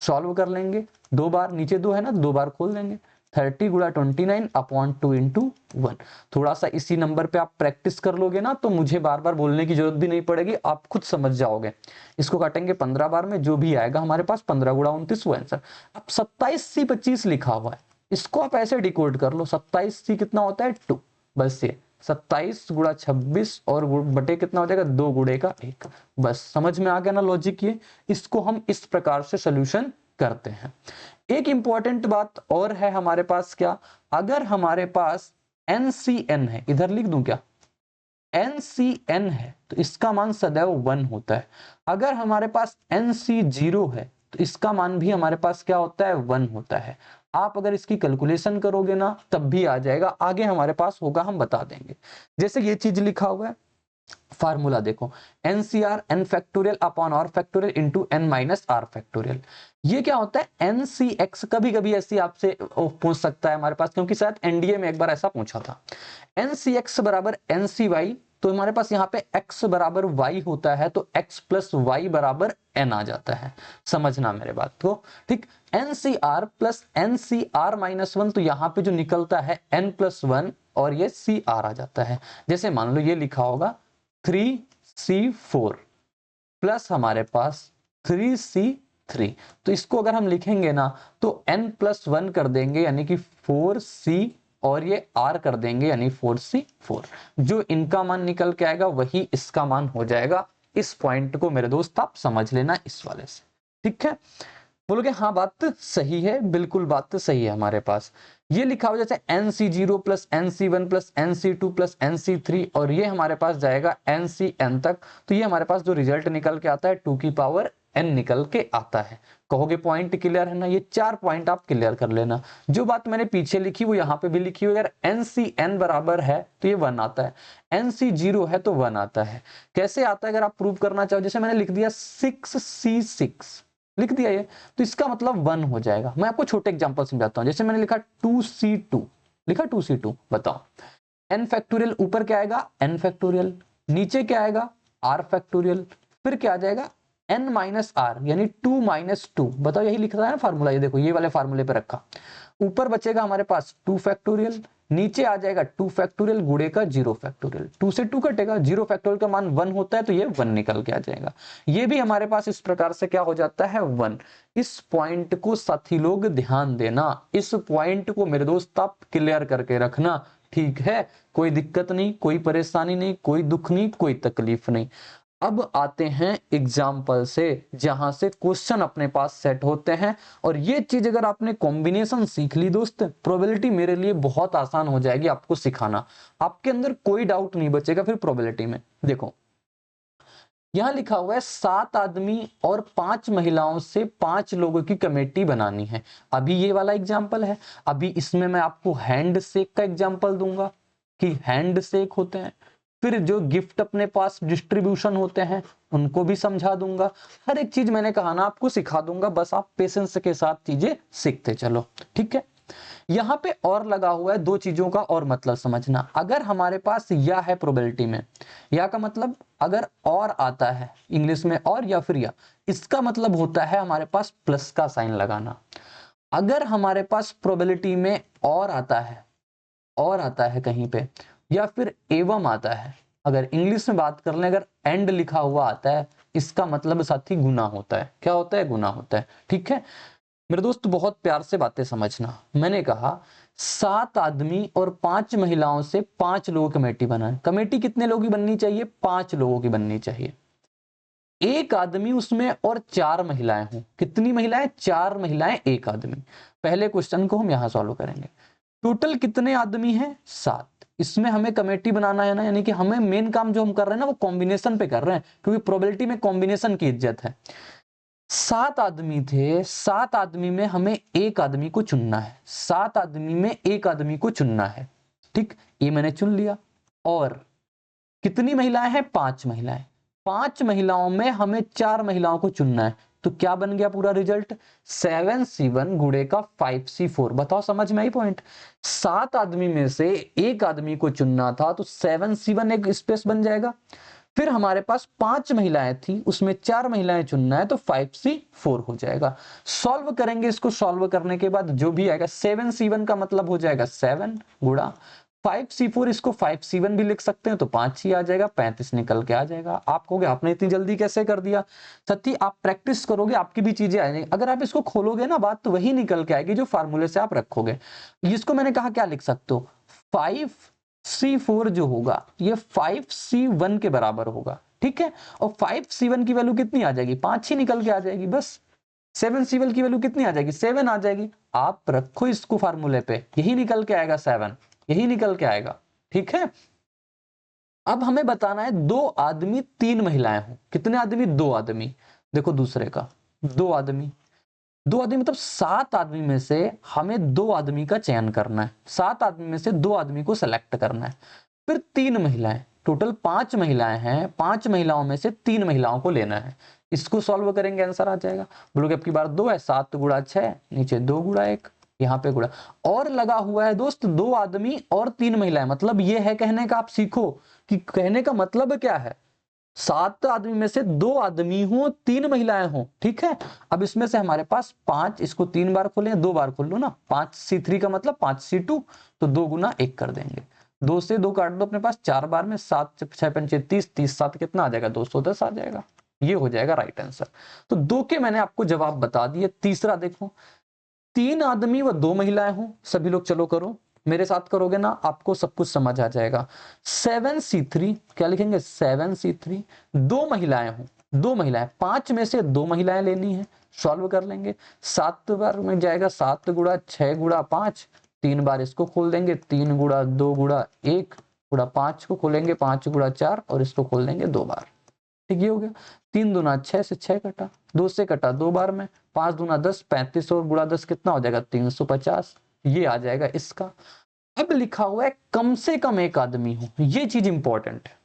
सॉल्व कर लेंगे 2 बार, नीचे 2 है ना 2 बार खोल देंगे, 30 गुणा 29 अपॉन 2 इंटू 1। थोड़ा सा इसी नंबर पे आप प्रैक्टिस कर लोगे ना तो मुझे बार बार बोलने की जरूरत भी नहीं पड़ेगी, आप खुद समझ जाओगे। इसको काटेंगे 15 बार में, जो भी आएगा हमारे पास 15 गुणा 29 वो आंसर। अब 27c25 लिखा हुआ है, इसको आप ऐसे डिकोड कर लो, 27c कितना होता है 2, बस ये 27 गुणा 26 और बटे कितना हो जाएगा 2 गुणे का 1। बस समझ में आ गया ना लॉजिक। ये इसको हम इस प्रकार से सोल्यूशन करते हैं। एक इंपॉर्टेंट बात और है हमारे पास, क्या, अगर हमारे पास NCN है, इधर लिख दूं क्या, NCN है तो इसका मान सदैव 1 होता है। अगर हमारे पास NC0 है तो इसका मान भी हमारे पास क्या होता है, 1 होता है। आप अगर इसकी कैलकुलेशन करोगे ना तब भी आ जाएगा, आगे हमारे पास होगा हम बता देंगे। जैसे ये चीज लिखा हुआ है, फार्मूला देखो, NCR n factorial upon r factorial into n minus r factorial. ये क्या होता है, NCX। कभी कभी ऐसी आपसे पूछ सकता है हमारे पास, क्योंकि शायद NDA में एक बार ऐसा पूछा था। NCX बराबर NCY, तो हमारे पास यहाँ पे x बराबर y होता है, तो x प्लस वाई बराबर n आ जाता है। समझना मेरे बात को, ठीक। NCR प्लस NCR माइनस 1, तो यहाँ पे जो निकलता है n प्लस 1 और ये CR आ जाता है। जैसे मान लो ये लिखा होगा 3C4 प्लस हमारे पास 3C3, तो इसको अगर हम लिखेंगे ना तो n प्लस 1 कर देंगे यानी कि 4C और ये R कर देंगे यानी 4C4। जो इनका मान निकल के आएगा वही इसका मान हो जाएगा। इस पॉइंट को मेरे दोस्त आप समझ लेना इस वाले से, ठीक है। बोलोगे हाँ बात सही है, बिल्कुल बात सही है। हमारे पास ये लिखा हुआ जैसे NC0 plus NC1 plus NC2 plus NC3 और ये हमारे पास जाएगा NCN तक, तो ये हमारे पास जो रिजल्ट निकल के आता है 2 की पावर n निकल के आता है। कहोगे पॉइंट क्लियर है ना, ये 4 पॉइंट आप क्लियर कर लेना। जो बात मैंने पीछे लिखी वो यहाँ पे भी लिखी हुई, अगर NCN बराबर है तो ये 1 आता है, NC0 है तो 1 आता है। कैसे आता है अगर आप प्रूव करना चाहो, जैसे मैंने लिख दिया 6C6 लिख दिया ये, तो इसका मतलब 1 हो जाएगा। मैं आपको छोटे एग्जांपल समझाता हूं। जैसे मैंने लिखा 2C2, लिखा 2C2, बताओ n फैक्टोरियल ऊपर क्या आएगा n फैक्टोरियल, नीचे क्या आएगा r फैक्टोरियल, फिर क्या आ जाएगा n माइनस आर यानी 2 माइनस 2। बताओ यही लिख रहा है ना फार्मूला, ये देखो ये वाले फार्मूले पे रखा। ऊपर बचेगा हमारे पास 2 फैक्टोरियल, नीचे आ जाएगा 2 फैक्टोरियल गुणे का 0 फैक्टोरियल। 2 से 2 कटेगा, 0 फैक्टोरियल का मान 1 होता है तो ये 1 निकल के आ जाएगा। ये भी हमारे पास इस प्रकार से क्या हो जाता है 1। इस पॉइंट को साथी लोग ध्यान देना, इस पॉइंट को मेरे दोस्त आप क्लियर करके रखना, ठीक है। कोई दिक्कत नहीं, कोई परेशानी नहीं, कोई दुख नहीं, कोई तकलीफ नहीं। अब आते हैं एग्जाम्पल से, जहां से क्वेश्चन अपने पास सेट होते हैं। और ये चीज अगर आपने कॉम्बिनेशन सीख ली दोस्त, प्रोबेबिलिटी मेरे लिए बहुत आसान हो जाएगी आपको सिखाना। आपके अंदर कोई डाउट नहीं बचेगा फिर प्रोबेबिलिटी में। देखो यहां लिखा हुआ है 7 आदमी और 5 महिलाओं से 5 लोगों की कमेटी बनानी है। अभी ये वाला एग्जाम्पल है, अभी इसमें मैं आपको हैंड शेक का एग्जाम्पल दूंगा कि हैंड शेक होते हैं, फिर जो गिफ्ट अपने पास डिस्ट्रीब्यूशन होते हैं उनको भी समझा दूंगा। हर एक चीज मैंने कहा ना आपको सिखा दूंगा, बस आप पेशेंस के साथ चीजें सीखते चलो, ठीक है। यहाँ पे और लगा हुआ है, 2 चीजों का और मतलब समझना। अगर हमारे पास या है प्रोबेबिलिटी में, या का मतलब अगर और आता है इंग्लिश में और या फिर या, इसका मतलब होता है हमारे पास प्लस का साइन लगाना। अगर हमारे पास प्रोबेबिलिटी में और आता है कहीं पे, या फिर एवं आता है, अगर इंग्लिश में बात कर लें अगर एंड लिखा हुआ आता है, इसका मतलब साथी गुना होता है। क्या होता है? गुना होता है, ठीक है। मेरे दोस्त बहुत प्यार से बातें समझना। मैंने कहा 7 आदमी और 5 महिलाओं से 5 लोगों की कमेटी बनाए। कमेटी कितने लोगों की बननी चाहिए? 5 लोगों की बननी चाहिए। एक आदमी उसमें और 4 महिलाएं हों। कितनी महिलाएं? 4 महिलाएं, एक आदमी। पहले क्वेश्चन को हम यहां सॉल्व करेंगे। टोटल कितने आदमी हैं? 7। इसमें हमें कमेटी बनाना है ना, यानी कि हमें मेन काम जो हम कर रहे हैं ना वो कॉम्बिनेशन पे कर रहे हैं, क्योंकि प्रोबेबिलिटी में कॉम्बिनेशन की इज्जत है। 7 आदमी थे, 7 आदमी में हमें एक आदमी को चुनना है। 7 आदमी में एक आदमी को चुनना है, ठीक। ये मैंने चुन लिया। और कितनी महिलाएं हैं? 5 महिलाएं। 5 महिलाओं में हमें 4 महिलाओं को चुनना है, तो क्या बन गया पूरा रिजल्ट? 7C1 गुणे का 5C4। बताओ समझ में आई पॉइंट? 7 आदमी में से एक आदमी को चुनना था तो 7C1 एक स्पेस बन जाएगा। फिर हमारे पास 5 महिलाएं थी, उसमें 4 महिलाएं चुनना है तो 5C4 हो जाएगा। सॉल्व करेंगे इसको, सॉल्व करने के बाद जो भी आएगा 7C1 का मतलब हो जाएगा 7 गुणा 5C4, इसको 5C1 भी लिख सकते हैं तो 5 ही आ जाएगा, 35 निकल के आ जाएगा। आप कहोगे आपने इतनी जल्दी कैसे कर दिया? सत्ती आप प्रैक्टिस करोगे आपकी भी चीजें आ जाएंगी। अगर आप इसको खोलोगे ना बात तो वही निकल के आएगी जो फार्मूले से आप रखोगे। इसको मैंने कहा क्या लिख सकते हो? 5 C4 जो होगा ये 5C1 के बराबर होगा, ठीक है। और 5C1 की वैल्यू कितनी आ जाएगी, 5 ही निकल के आ जाएगी बस। 7C1 की वैल्यू कितनी आ जाएगी, 7 आ जाएगी। आप रखो इसको फार्मूले पे, यही निकल के आएगा 7, यही निकल के आएगा, ठीक है। अब हमें बताना है 2 आदमी 3 महिलाएं हो। कितने आदमी, 2 आदमी। देखो दूसरे का 2 आदमी, 2 आदमी मतलब 7 आदमी में से हमें 2 आदमी का चयन करना है, 7 आदमी में से 2 आदमी को सेलेक्ट करना है। फिर 3 महिलाएं, टोटल 5 महिलाएं हैं, 5 महिलाओं में से 3 महिलाओं को लेना है। इसको सॉल्व करेंगे आंसर आ जाएगा। बोलोगे अब की बार 2 है, 7 गुणा 6, नीचे 2 गुणा 1, यहाँ पे गुणा और लगा हुआ है दोस्त 2 आदमी और 3 महिलाएं। मतलब ये है कहने का, आप सीखो कि कहने का मतलब क्या है, 7 आदमी में से 2 आदमी हो, 3 महिलाएं हो, ठीक है। अब इसमें से हमारे पास 5, इसको 3 बार खोले, 2 बार खोल लो ना, 5C3 का मतलब 5C2, तो 2 गुना 1 कर देंगे। 2 से 2 काट दो अपने पास 4 बार में, 7 6 पंचे 30, 30 7 कितना आ जाएगा, 210 आ जाएगा। ये हो जाएगा राइट आंसर। तो 2 के मैंने आपको जवाब बता दिए। तीसरा देखो, 3 आदमी व 2 महिलाएं हो। सभी लोग चलो करो, मेरे साथ करोगे ना, आपको सब कुछ समझ आ जाएगा। 7C3 क्या लिखेंगे, 7C3, 2 महिलाएं हो, 2 महिलाएं, 5 में से 2 महिलाएं लेनी है, सॉल्व कर लेंगे। 7 बार में जाएगा, 7 गुणा 6 गुणा 5, 3 बार इसको खोल देंगे, 3 गुणा 2 गुणा 1 गुणा 5 को खोलेंगे, 5 गुणा 4 और इसको खोल देंगे 2 बार, ठीक है। हो गया, 3 दूना 6 से 6 कटा, 2 से कटा 2 बार में, 5 दूना 10, 35 और गुणा 10 कितना हो जाएगा, 350। ये आ जाएगा इसका। अब लिखा हुआ है कम से कम एक आदमी हो, ये चीज इंपॉर्टेंट है,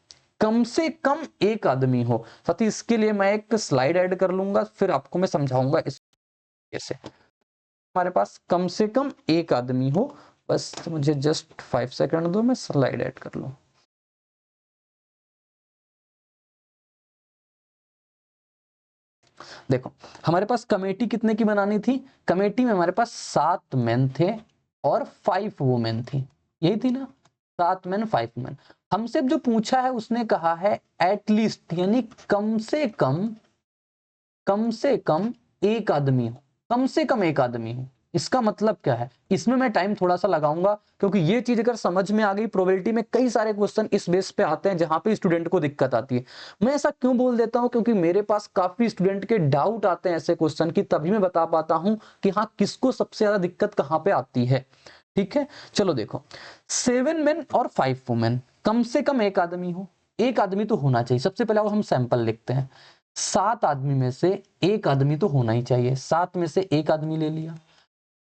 कम से कम एक आदमी हो। साथ ही इसके लिए मैं एक स्लाइड ऐड कर लूंगा, फिर आपको मैं समझाऊंगा इस कैसे। हमारे पास कम से कम एक आदमी हो, बस मुझे जस्ट 5 सेकंड दो, मैं स्लाइड ऐड कर लूं। देखो हमारे पास कमेटी कितने की बनानी थी, कमेटी में हमारे पास 7 मेन थे और 5 वुमेन थी, यही थी ना, 7 मेन 5 वुमेन। हमसे जो पूछा है उसने कहा है एटलीस्ट, यानी कम से कम एक आदमी हो, कम से कम एक आदमी हो। इसका मतलब क्या है, इसमें मैं टाइम थोड़ा सा लगाऊंगा, क्योंकि ये चीज अगर समझ में आ गई, प्रोबेबिलिटी में कई सारे क्वेश्चन इस बेस पे आते हैं जहां पे स्टूडेंट को दिक्कत आती है। मैं ऐसा क्यों बोल देता हूं, क्योंकि मेरे पास काफी स्टूडेंट के डाउट आते हैं ऐसे क्वेश्चन की, तभी मैं बता पाता हूं कि हाँ किसको सबसे ज्यादा दिक्कत कहां पे आती है, ठीक है। चलो देखो, 7 मेन और 5 वुमेन, कम से कम एक आदमी हो, एक आदमी तो होना चाहिए। सबसे पहले हम सैंपल लिखते हैं, 7 आदमी में से एक आदमी तो होना ही चाहिए, 7 में से एक आदमी ले लिया।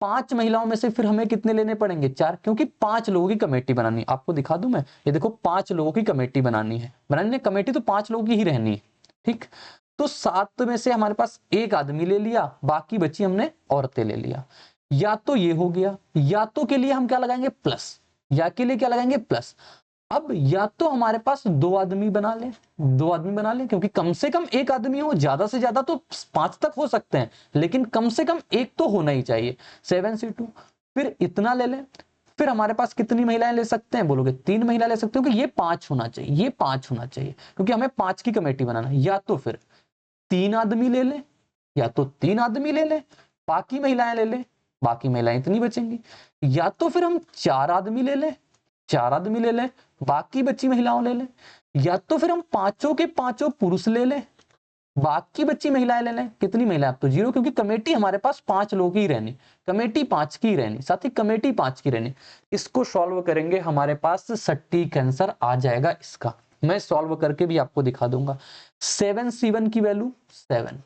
5 महिलाओं में से फिर हमें कितने लेने पड़ेंगे, 4, क्योंकि 5 लोगों की कमेटी बनानी है। आपको दिखा दूं मैं, ये देखो 5 लोगों की कमेटी बनानी है, कमेटी तो 5 लोगों की ही रहनी है, ठीक। तो 7 में से हमारे पास एक आदमी ले लिया, बाकी बची हमने औरतें ले लिया। या तो ये हो गया, या तो के लिए हम क्या लगाएंगे, प्लस, या के लिए क्या लगाएंगे, प्लस। अब या तो हमारे पास 2 आदमी बना ले, 2 आदमी बना ले, क्योंकि कम से कम एक आदमी हो, ज्यादा से ज्यादा तो 5 तक हो सकते हैं, लेकिन कम से कम एक तो होना ही चाहिए, 7C2। फिर इतना ले ले, फिर हमारे पास कितनी महिलाएं ले सकते हैं, बोलोगे 3 महिला ले सकते हो, कि ये 5 होना चाहिए, ये 5 होना चाहिए, क्योंकि हमें 5 की कमेटी बनाना है। या तो फिर 3 आदमी ले ले, या तो 3 आदमी ले ले, बाकी महिलाएं ले ले, बाकी महिलाएं इतनी बचेंगी। या तो फिर हम 4 आदमी ले ले, 4 आदमी ले ले, बाकी बच्ची महिलाओं ले ले। या तो फिर हम पांचों के पांचों पुरुष ले ले, बाकी बच्ची महिलाएं ले लें। कितनी महिलाएं, अब तो 0, क्योंकि कमेटी हमारे पास 5 लोग ही रहनी, कमेटी 5 की रहनी, साथ ही कमेटी 5 की रहनी। इसको सॉल्व करेंगे, हमारे पास सटीक आंसर आ जाएगा इसका। मैं सॉल्व करके भी आपको दिखा दूंगा। 7C1 की वैल्यू 7,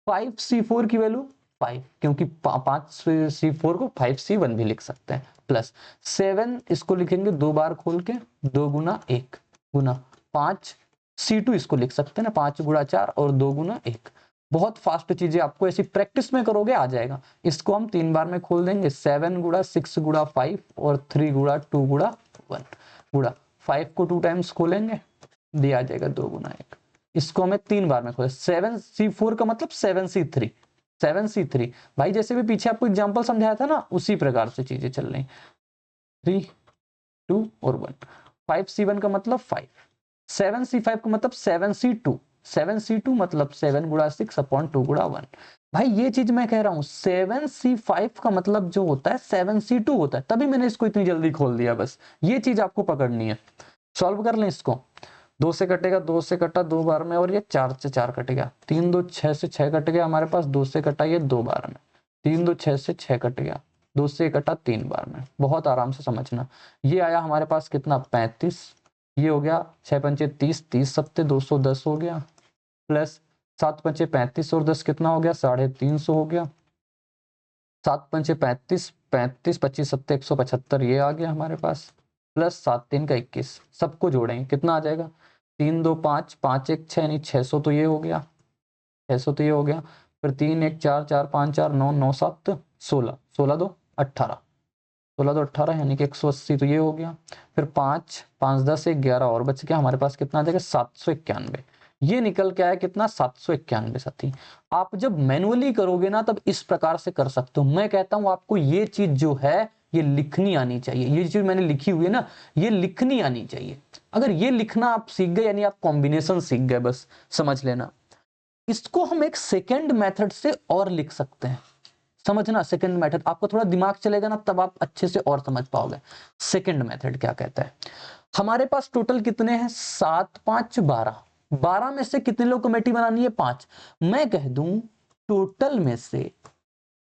5C4 की वैल्यू 5, क्योंकि 5C4 को 5C1 भी लिख सकते हैं, प्लस 7 इसको लिखेंगे 2 बार खोल के, 2 गुना 1 गुना 5C2 इसको लिख सकते हैं ना, 5 गुणा 4 और 2 गुना 1। बहुत फास्ट चीजें आपको ऐसी प्रैक्टिस में करोगे आ जाएगा। इसको हम 3 बार में खोल देंगे, 7 गुणा 6 गुणा 5 और 3 गुणा 2 गुणा 1 गुणा 5 को 2 टाइम्स खोलेंगे, दिया आ जाएगा 2 गुना 1। इसको हमें 3 बार में खोले, 7C4 का मतलब 7C3, 7C3 भाई, जैसे भी पीछे आपको एग्जांपल समझाया था ना, उसी प्रकार से चीजें चल रही, 3 2 और 1। 5C1 का मतलब 5, 7C5 का मतलब 7C2, 7C2 मतलब 7 गुणा 6 अपॉन 2 गुणा 1। भाई ये चीज मैं कह रहा हूं 7C5 का मतलब जो होता है 7C2 होता है, तभी मैंने इसको इतनी जल्दी खोल दिया। बस ये चीज आपको पकड़नी है। सॉल्व कर लें इसको। 2 से कटेगा, 2 से कटा 2 बार में, और ये 4 से 4 कट गया, 3 2 6 से 6 कट गया हमारे पास, 2 से कटा ये 2 बार में, 3 2 6 से 6 कट गया, 2 से कटा 3 बार में। बहुत आराम से समझना। ये आया हमारे पास कितना 35, ये हो गया 6 पंचे 30, 30 सत्ते 210 हो गया, प्लस 7 पंचे 35 और 10 कितना हो गया 350 हो गया, 7 पंचे 35, 35 25 सत्ते 175 ये आ गया हमारे पास, प्लस 7 3 का 21। सबको जोड़ेंगे कितना आ जाएगा 3 2 5 5 1 6 यानी 600 तो ये हो गया, 600 तो ये हो गया। फिर 3 1 4 4 5 4 9 9 7 16, 16 2 18, 16 तो 18 यानी कि 180 तो ये हो गया। फिर 5 5 10 1 11 और बच गया हमारे पास, कितना आ जाएगा 791। ये निकल के आया कितना 791 साथी। आप जब मैनुअली करोगे ना तब इस प्रकार से कर सकते हो। मैं कहता हूं आपको ये चीज जो है ये लिखनी आनी चाहिए। ये चीज मैंने लिखी हुई है ना, ये लिखनी आनी चाहिए। अगर ये लिखना आप सीख गए यानी आप कॉम्बिनेशन सीख गए, बस समझ लेना। इसको हम एक सेकेंड मेथड से और लिख सकते हैं। समझना, सेकंड मेथड आपको थोड़ा दिमाग चलेगा ना तब आप अच्छे से और समझ पाओगे। सेकंड मेथड क्या कहता है, हमारे पास टोटल कितने हैं 7 5 12, 12 में से कितने लोग कमेटी बनानी है 5। मैं कह दूं टोटल में से,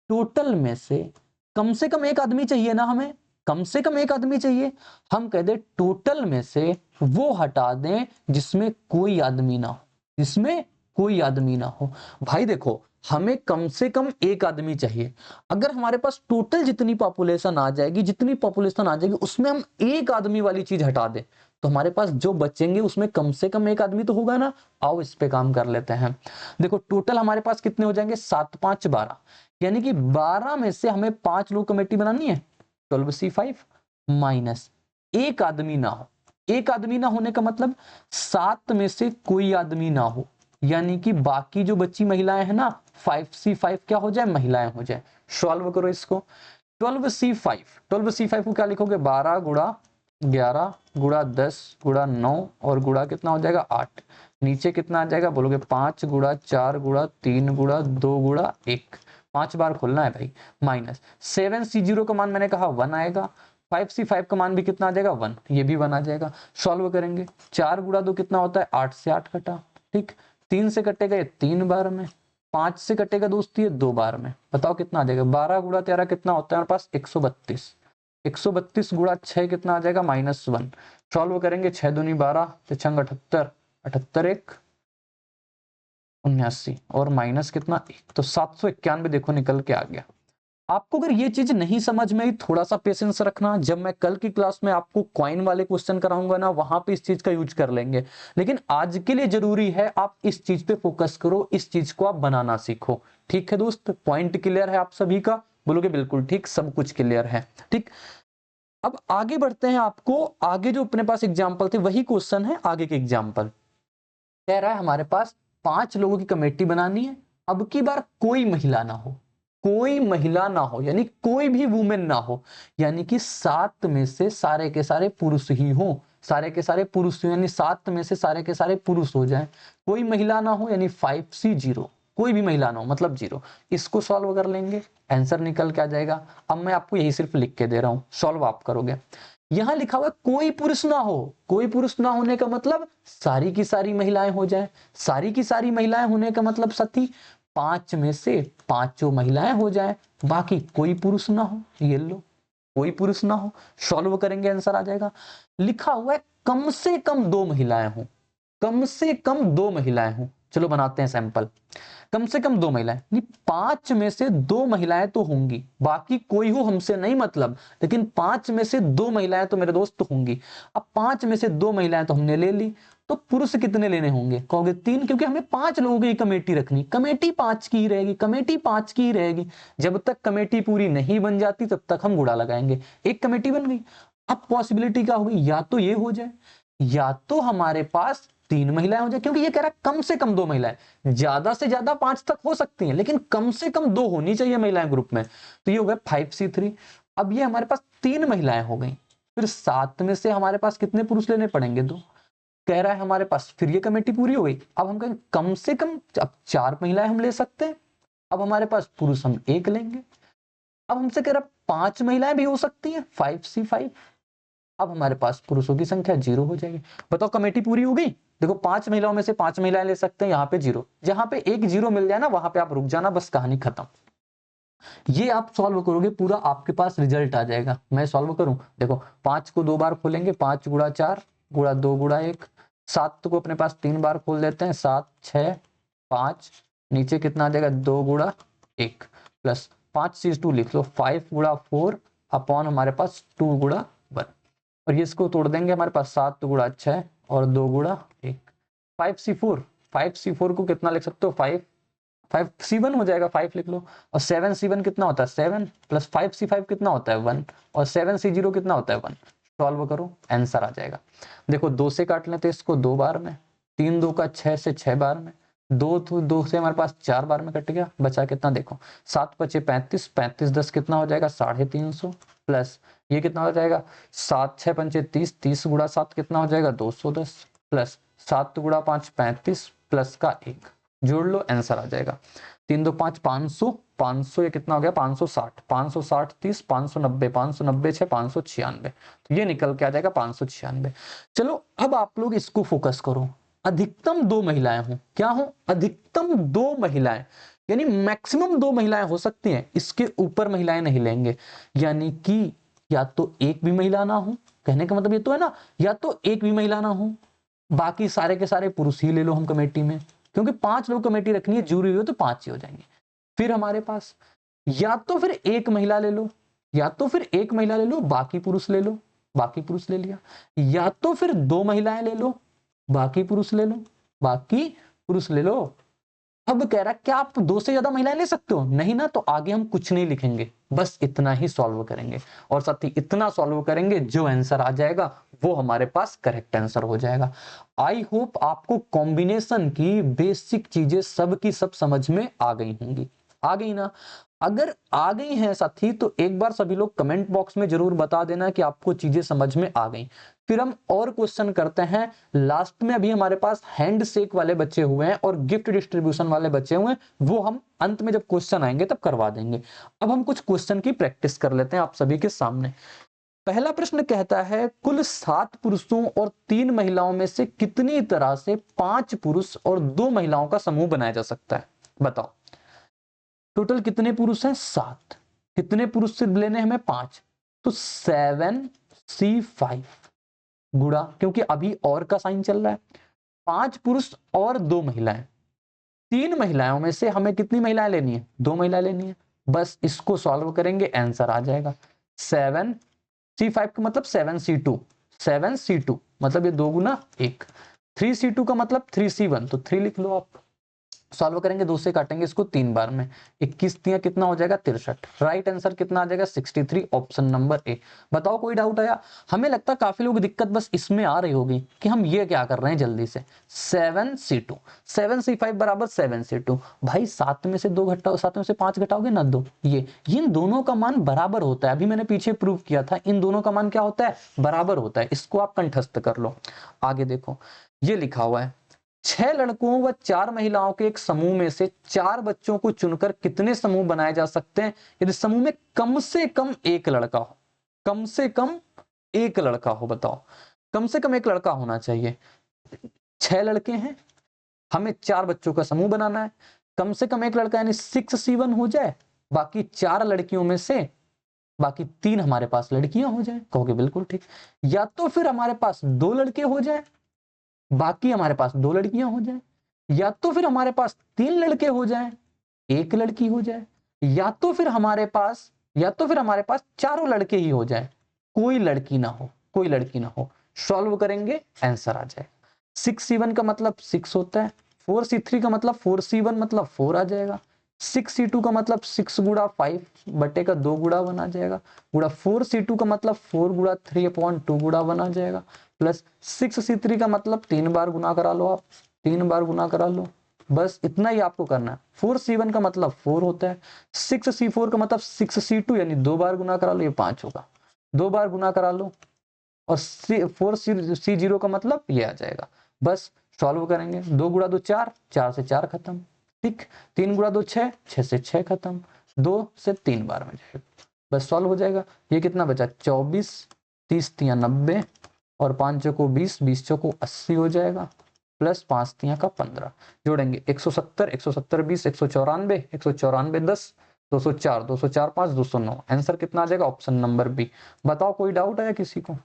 टोटल में से कम एक आदमी चाहिए ना हमें, कम से कम एक आदमी चाहिए। हम कह दे टोटल में से वो हटा दें जिसमें कोई आदमी ना हो, जिसमें कोई आदमी ना हो। भाई देखो हमें कम से कम एक आदमी चाहिए। अगर हमारे पास टोटल जितनी पॉपुलेशन आ जाएगी, जितनी पॉपुलेशन आ जाएगी उसमें हम एक आदमी वाली चीज हटा दें तो हमारे पास जो बचेंगे उसमें कम से कम एक आदमी तो होगा ना। आओ इस पे काम कर लेते हैं। देखो टोटल हमारे पास कितने हो जाएंगे 7 5 12, यानी कि 12 में से हमें 5 लोग कमेटी बनानी है 12C5 माइनस एक आदमी ना हो। एक आदमी ना होने का मतलब 7 में से कोई आदमी ना हो, यानी कि बाकी जो बच्ची महिलाएं हैं ना 5C5 क्या हो जाए महिलाएं हो जाए। सॉल्व करो इसको। 12C5 को क्या लिखोगे 12 गुणा 11 गुणा 10 गुणा 9 और गुणा कितना हो जाएगा 8। नीचे कितना आ जाएगा बोलोगे 5 गुणा 4 गुणा 3 गुणा 2 गुणा 1, 5 बार खोलना है भाई। माइनस 7C0 का मान मैंने कहा 1 आएगा, 5C5 का मान भी कितना आ जाएगा 1, ये भी 1 आ जाएगा। सॉल्व करेंगे 4 गुणा 2 कितना होता है 8 से 8 कटा, ठीक। 3 से कटेगा ये 3 बार में, 5 से कटेगा दोस्ती ये 2 बार में। बताओ कितना आ जाएगा 12 गुणा 13 कितना होता है हमारे पास 132, 132 गुणा 6 कितना आ जाएगा -1। सॉल्व करेंगे 6 दूनी 12 छंग 78, 78 1 79 और माइनस कितना 1, तो 791 देखो निकल के आ गया। आपको अगर ये चीज नहीं समझ में आई थोड़ा सा पेशेंस रखना, जब मैं कल की क्लास में आपको कॉइन वाले क्वेश्चन कराऊंगा ना वहां पे इस चीज का यूज कर लेंगे। लेकिन आज के लिए जरूरी है आप इस चीज पे फोकस करो, इस चीज को आप बनाना सीखो। ठीक है दोस्त, पॉइंट क्लियर है आप सभी का? बोलोगे बिल्कुल ठीक, सब कुछ क्लियर है। ठीक, अब आगे बढ़ते हैं। आपको आगे जो अपने पास एग्जाम्पल थे वही क्वेश्चन है, आगे के एग्जाम्पल कह रहा है हमारे पास 5 लोगों की कमेटी बनानी है। अब की बार कोई महिला ना हो, कोई महिला ना हो यानी कोई भी वुमेन ना हो, यानी कि 7 में से सारे के सारे पुरुष ही हो, सारे के सारे पुरुष यानी 7 में से सारे के सारे पुरुष हो जाएं। कोई महिला ना हो यानी 5C0, कोई भी महिला ना हो मतलब 0। इसको सॉल्व कर लेंगे आंसर निकल के आ जाएगा। अब मैं आपको यही सिर्फ लिख के दे रहा हूं, सॉल्व आप करोगे। यहां लिखा हुआ कोई पुरुष ना हो, कोई पुरुष ना होने का मतलब सारी की सारी महिलाएं हो जाएं। सारी की सारी महिलाएं होने का मतलब साथी 5 में से 5 महिलाएं हो जाएं, बाकी कोई पुरुष ना हो। ये लो कोई पुरुष ना हो, सॉल्व करेंगे आंसर आ जाएगा। लिखा हुआ है कम से कम 2 महिलाएं हो, कम से कम 2 महिलाएं हो। चलो बनाते हैं सैंपल। कम से कम 2 महिलाएं, 5 में से 2 महिलाएं तो होंगी, बाकी कोई हो हमसे नहीं मतलब, लेकिन 5 में से 2 महिलाएं तो मेरे दोस्त होंगी। अब 5 में से 2 महिलाएं तो हमने ले ली, तो पुरुष कितने लेने होंगे? कहोगे 3, क्योंकि हमें 5 लोगों की कमेटी रखनी, कमेटी 5 की ही रहेगी, कमेटी 5 की ही रहेगी। जब तक कमेटी पूरी नहीं बन जाती तब तक हम गुणा लगाएंगे। एक कमेटी बन गई। अब पॉसिबिलिटी क्या होगी, या तो ये हो जाए या तो हमारे पास 3 महिलाएं हो जाए, क्योंकि ये कह रहा है कम से कम 2 महिलाएं। ज्यादा से ज्यादा 5 तक हो सकती हैं लेकिन कम से कम 2 होनी चाहिए महिलाएं ग्रुप में, तो ये हो गया 5C3। अब ये हमारे पास 3 महिलाएं हो गई, फिर 7 में से हमारे पास कितने पुरुष लेने पड़ेंगे 2, कह रहा है हमारे पास, फिर ये कमेटी पूरी हो गई। अब हम कहेंगे कम से कम अब 4 महिलाएं हम ले सकते हैं। अब हमारे पास पुरुष हम 1 लेंगे। अब हमसे कह रहा 5 महिलाएं भी हो सकती हैं, 5C5। अब हमारे पास पुरुषों की संख्या 0 हो जाएगी। बताओ कमेटी पूरी हो गई। देखो 5 महिलाओं में से 5 महिलाएं ले सकते हैं, यहाँ पे 0। जहां पे एक 0 मिल जाए ना वहां पे आप रुक जाना, बस कहानी खत्म। ये आप सॉल्व करोगे पूरा, आपके पास रिजल्ट आ जाएगा। मैं सॉल्व करूं, देखो 5 को 2 बार खोलेंगे, 5 गुणा 4 गुणा 2 गुणा 1। 7 को अपने पास 3 बार खोल देते हैं, 7 6 5, नीचे कितना आ जाएगा 2 गुणा 1 प्लस 5C2 लिख लो, 5 गुणा 4 अपॉन हमारे पास 2 गुणा 1। और ये इसको तोड़ देंगे, हमारे पास 7 गुणा 6 और 2 गुणा 1। 5C4 को कितना लिख सकते हो, 5C1 हो जाएगा, 5 लिख लो। और 7C1 कितना होता है 7 प्लस 5C5 कितना होता है 1 और 7C0 कितना होता है 1। सॉल्व करो, आंसर आ जाएगा। देखो 2 से काट लेते इसको 2 बार में, 3 2 का 6 से 6 बार में, 2 से हमारे पास 4 बार में कट गया, बचा कितना देखो 7 5 35, 35 10 कितना हो जाएगा 350 प्लस ये कितना हो जाएगा 7 6 5 30, 30 गुणा 7 कितना हो जाएगा 210 प्लस 7 गुणा 5 35 प्लस का 1 जोड़ लो, आंसर आ जाएगा। 3 2 5 500, 500 ये कितना हो गया 560, 560 30, 590, 590 6 596, तो ये निकल के आ जाएगा 596। चलो अब आप लोग इसको फोकस करो, अधिकतम 2 महिलाएं हो, क्या हो अधिकतम 2 महिलाएं, यानी मैक्सिमम 2 महिलाएं हो सकती हैं, इसके ऊपर महिलाएं नहीं लेंगे। यानी कि या तो एक भी महिला ना हो, कहने का मतलब ये तो है ना, या तो एक भी महिला ना हो, बाकी सारे के सारे पुरुष ही ले लो हम कमेटी में, क्योंकि 5 लोग कमेटी रखनी है, जरूरी हो तो 5 ही हो जाएंगे। फिर हमारे पास या तो फिर एक महिला ले लो, या तो फिर एक महिला ले लो बाकी पुरुष ले लो, बाकी पुरुष ले लिया, या तो फिर 2 महिलाएं ले लो बाकी पुरुष ले लो, बाकी पुरुष ले लो। अब कह रहा क्या आप 2 से ज्यादा महिलाएं ले सकते हो, नहीं ना, तो आगे हम कुछ नहीं लिखेंगे, बस इतना ही सॉल्व करेंगे और साथ ही इतना सॉल्व करेंगे, जो आंसर आ जाएगा वो हमारे पास करेक्ट आंसर हो जाएगा। आई होप आपको कॉम्बिनेशन की बेसिक चीजें सब की सब समझ में आ गई होंगी, आ गई ना। अगर आ गई हैं साथी तो एक बार सभी लोग कमेंट बॉक्स में जरूर बता देना कि आपको चीजें समझ में आ गई। फिर हम और क्वेश्चन करते हैं लास्ट में। अभी हमारे पास हैंड शेक वाले बच्चे हुए हैं और गिफ्ट डिस्ट्रीब्यूशन वाले बच्चे हुए हैं, वो हम अंत में जब क्वेश्चन आएंगे तब करवा देंगे। अब हम कुछ क्वेश्चन की प्रैक्टिस कर लेते हैं आप सभी के सामने। पहला प्रश्न कहता है कुल 7 पुरुषों और 3 महिलाओं में से कितनी तरह से 5 पुरुष और 2 महिलाओं का समूह बनाया जा सकता है, बताओ। टोटल कितने पुरुष हैं 7, कितने पुरुष से लेने हमें 5, तो 7C5 गुणा, क्योंकि अभी और का साइन चल रहा है, 5 पुरुष और 2 महिलाएं, 3 महिलाओं में से हमें कितनी महिलाएं लेनी है 2 महिलाएं लेनी है, बस इसको सॉल्व करेंगे आंसर आ जाएगा। 7C5 का मतलब 7C2, 7C2 मतलब ये 2 गुना 1, 3C2 का मतलब 3C1, तो 3 लिख लो आप। सॉल्व करेंगे 2 से काटेंगे इसको 3 बार में, 21 दिया कितना हो जाएगा 63। राइट आंसर कितना आ जाएगा 63, ऑप्शन नंबर ए। बताओ कोई डाउट आया। हमें लगता है काफी लोग दिक्कत बस इसमें आ रही होगी कि हम ये क्या कर रहे हैं जल्दी से। 7C2, 7C5 बराबर 7C2। भाई 7 में से 2 घटाओ, 7 में से 5 घटाओगे ना 2, ये इन दोनों का मान बराबर होता है। अभी मैंने पीछे प्रूव किया था, इन दोनों का मान क्या होता है बराबर होता है। इसको आप कंठस्थ कर लो। आगे देखो ये लिखा हुआ है 6 लड़कों व 4 महिलाओं के एक समूह में से 4 बच्चों को चुनकर कितने समूह बनाए जा सकते हैं यदि समूह में कम से कम एक लड़का हो। कम से कम एक लड़का हो, बताओ कम से कम एक लड़का होना चाहिए। 6 लड़के हैं, हमें 4 बच्चों का समूह बनाना है, कम से कम एक लड़का यानी 6C1 हो जाए, बाकी 4 लड़कियों में से बाकी 3 हमारे पास लड़कियां हो जाए। कहोगे बिल्कुल ठीक। या तो फिर हमारे पास 2 लड़के हो जाए, बाकी हमारे पास 2 लड़कियां हो जाए, या तो फिर हमारे पास 3 लड़के हो जाए, 1 लड़की हो जाए, या तो फिर हमारे पास चारों लड़के ही हो जाए, कोई लड़की ना हो, कोई लड़की ना हो। सॉल्व करेंगे आंसर आ जाए। 6C1 का मतलब 6 होता है, 4C3 का मतलब 4C1 मतलब 4 आ जाएगा, 6C2 का मतलब 6 गुणा 5 बटे का 2 गुणा 1 आ जाएगा, गुणा 4C2 का मतलब 4 गुणा 3/2 गुणा 1 आ जाएगा, प्लस 6C3 का मतलब 3 बार गुना करा लो आप, 3 बार गुना करा लो, बस इतना ही आपको करना है। 4C1 का मतलब 4 होता है, 6C4 का मतलब 6C2 यानी 2 बार गुना करा लो, ये 5 होगा, 2 बार गुना करा लो, और 4C0 का मतलब ये आ जाएगा। बस सॉल्व करेंगे, 2 गुणा 2 4, 4 से 4 खत्म, ठीक, 3 गुणा 2 6, 6 से 6 खत्म, 2 से 3 बार में जाएगा, बस सॉल्व हो जाएगा। ये कितना बचा 24, 30 तियां 90 और 5 चौको 20, 20 चौको 80 हो जाएगा, प्लस 5 तियां का 15, जोड़ेंगे 170, 170 20, 194, 194 10, 204, 204 5, 209। आंसर कितना आ जाएगा? Option number B. बताओ कोई डाउट आया किसी को?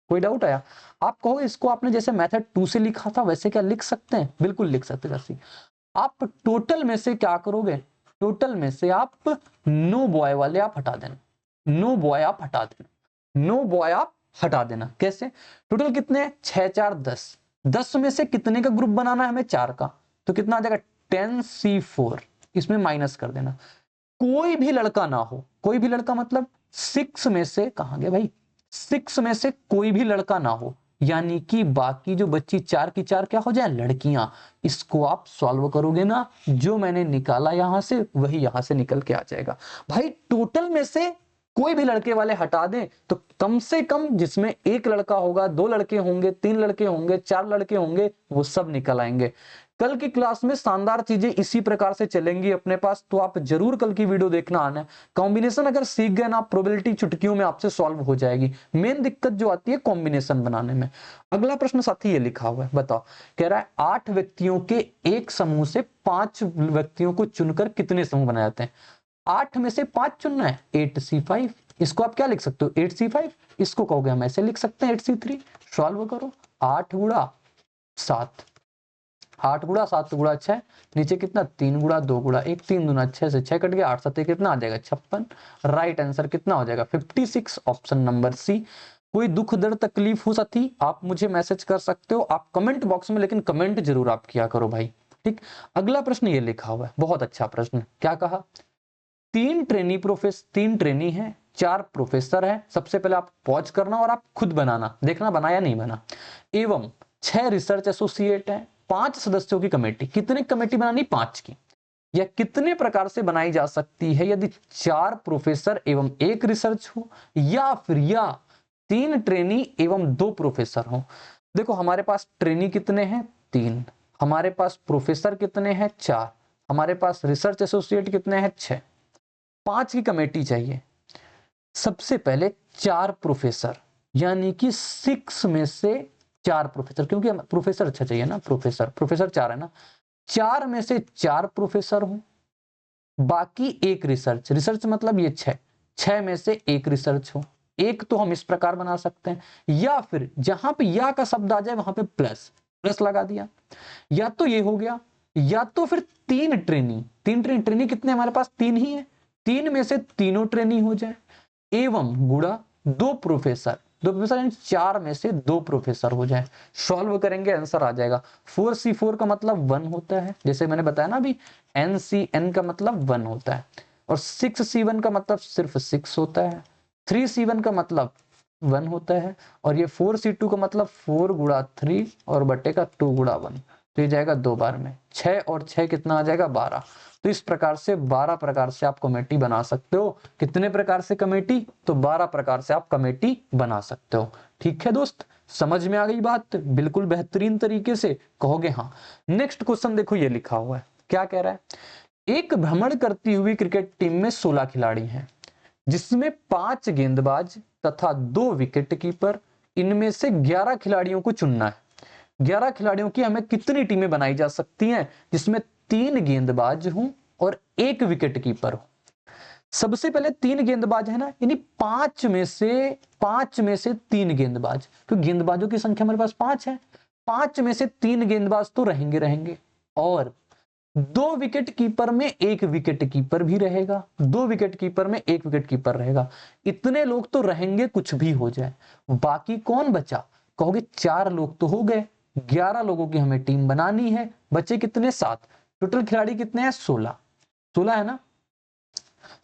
कोई डाउट आया? आप कहो इसको आपने जैसे मेथड 2 से लिखा था वैसे क्या लिख सकते हैं? बिल्कुल लिख सकते हैं। आप टोटल में से क्या करोगे? टोटल में से आप नो बॉय वाले आप हटा देना, नो बॉय आप हटा देना, नो बॉय आप हटा देना। कैसे? टोटल कितने हैं? 6 4 10, 10 में से कितने का ग्रुप बनाना है हमें? 4 का, तो कितना आ जाएगा 10C4, इसमें माइनस कर देना। कोई भी लड़का ना हो, कोई भी लड़का मतलब 6 में से, कहां गए भाई, 6 में से कोई भी लड़का ना हो, यानी कि बाकी जो बच्ची 4 की 4 क्या हो जाए? लड़कियां। इसको आप सॉल्व करोगे ना, जो मैंने निकाला यहां से वही यहां से निकल के आ जाएगा। भाई टोटल में से कोई भी लड़के वाले हटा दें तो कम से कम जिसमें एक लड़का होगा, 2 लड़के होंगे, 3 लड़के होंगे, 4 लड़के होंगे, वो सब निकल आएंगे। कल की क्लास में शानदार चीजें इसी प्रकार से चलेंगी अपने पास, तो आप जरूर कल की वीडियो देखना आना है। कॉम्बिनेशन अगर सीख गए ना, प्रोबेबिलिटी चुटकियों में आपसे सॉल्व हो जाएगी। मेन दिक्कत जो आती है कॉम्बिनेशन बनाने में। अगला प्रश्न साथी ये लिखा हुआ है, बताओ। कह रहा है 8 व्यक्तियों के एक समूह से 5 व्यक्तियों को चुनकर कितने समूह बनाए जाते हैं? 8 में से 5 चुनना है, 8C5। इसको आप क्या लिख सकते हो? 8C5। इसको कहोगे हम ऐसे लिख सकते हैं 8C3। सॉल्व करो, 8 गुणा 7, 8 गुणा 7 गुणा 6, नीचे कितना 3 गुणा 2 गुणा 1, 3 दूना 6 से 6 कट गया, 8 7 कितना आ जाएगा 56। राइट आंसर कितना हो जाएगा 56, ऑप्शन नंबर सी। कोई दुख दर्द तकलीफ हो साथी, आप मुझे मैसेज कर सकते हो, आप कमेंट बॉक्स में, लेकिन कमेंट जरूर आप किया करो भाई। ठीक, अगला प्रश्न ये लिखा हुआ है, बहुत अच्छा प्रश्न। क्या कहा? 3 ट्रेनी है, 4 प्रोफेसर है। सबसे पहले आप पॉज करना और आप खुद बनाना, देखना बनाया नहीं बना। एवं 6 रिसर्च एसोसिएट है, 5 सदस्यों की कमेटी। कितने कमेटी बनानी? 5 की। यह कितने प्रकार से बनाई जा सकती है यदि 4 प्रोफेसर एवं 1 रिसर्च हो, या फिर 3 ट्रेनी एवं 2 प्रोफेसर हो। देखो हमारे पास ट्रेनी कितने हैं? 3, हमारे पास प्रोफेसर कितने हैं? 4, हमारे पास रिसर्च एसोसिएट कितने हैं? 6, 5 की कमेटी चाहिए। सबसे पहले 4 प्रोफेसर, यानी कि 6 में से 4 प्रोफेसर, क्योंकि प्रोफेसर अच्छा चाहिए ना, प्रोफेसर 4 है ना, 4 में से 4 प्रोफेसर हो, बाकी 1 रिसर्च, रिसर्च मतलब ये 6 में से 1 रिसर्च हो। एक तो हम इस प्रकार बना सकते हैं, या फिर जहां पे या का शब्द आ जाए वहां पे प्लस लगा दिया। या तो ये हो गया, या तो फिर 3 ट्रेनी, 3 ट्रेनी कितने हमारे पास? 3 ही है, 3 में से तीनों ट्रेनी हो जाए, एवं गुणा 2 प्रोफेसर, 2 प्रोफेसर यानी 4 में से 2 प्रोफेसर हो जाए। सॉल्व करेंगे, आंसर आ जाएगा 4C4 का मतलब 1 होता है, जैसे मैंने बताया ना अभी, NCN का मतलब 1 होता है, और 6C1 का मतलब सिर्फ 6 होता है, 3C1 का मतलब 1 होता है, और ये 4C2 का मतलब 4 गुणा 3 और बटे का 2 गुणा 1, तो ये जाएगा 2 बार में। 6 और 6 कितना आ जाएगा? 12। तो इस प्रकार से 12 प्रकार से आप कमेटी बना सकते हो। कितने प्रकार से कमेटी? तो 12 प्रकार से आप कमेटी बना सकते हो। ठीक है दोस्त, समझ में आ गई बात? बिल्कुल बेहतरीन तरीके से कहोगे हाँ। नेक्स्ट क्वेश्चन देखो, ये लिखा हुआ है, क्या कह रहा है? एक भ्रमण करती हुई क्रिकेट टीम में 16 खिलाड़ी हैं, जिसमें 5 गेंदबाज तथा 2 विकेट कीपर। इनमें से 11 खिलाड़ियों को चुनना है। 11 खिलाड़ियों की हमें कितनी टीमें बनाई जा सकती हैं जिसमें 3 गेंदबाज हों और 1 विकेट कीपर हो? सबसे पहले 3 गेंदबाज है ना, यानी 5 में से 3 गेंदबाज, तो गेंदबाजों की संख्या हमारे पास 5 है, 5 में से 3 गेंदबाज तो रहेंगे, और 2 विकेट कीपर में 1 विकेट कीपर भी रहेगा, 2 विकेट कीपर में 1 विकेट कीपर रहेगा। इतने लोग तो रहेंगे, कुछ भी हो जाए। बाकी कौन बचा? कहोगे 4 लोग तो हो गए, 11 लोगों की हमें टीम बनानी है, बचे कितने? 7। टोटल खिलाड़ी कितने हैं? 16 है ना।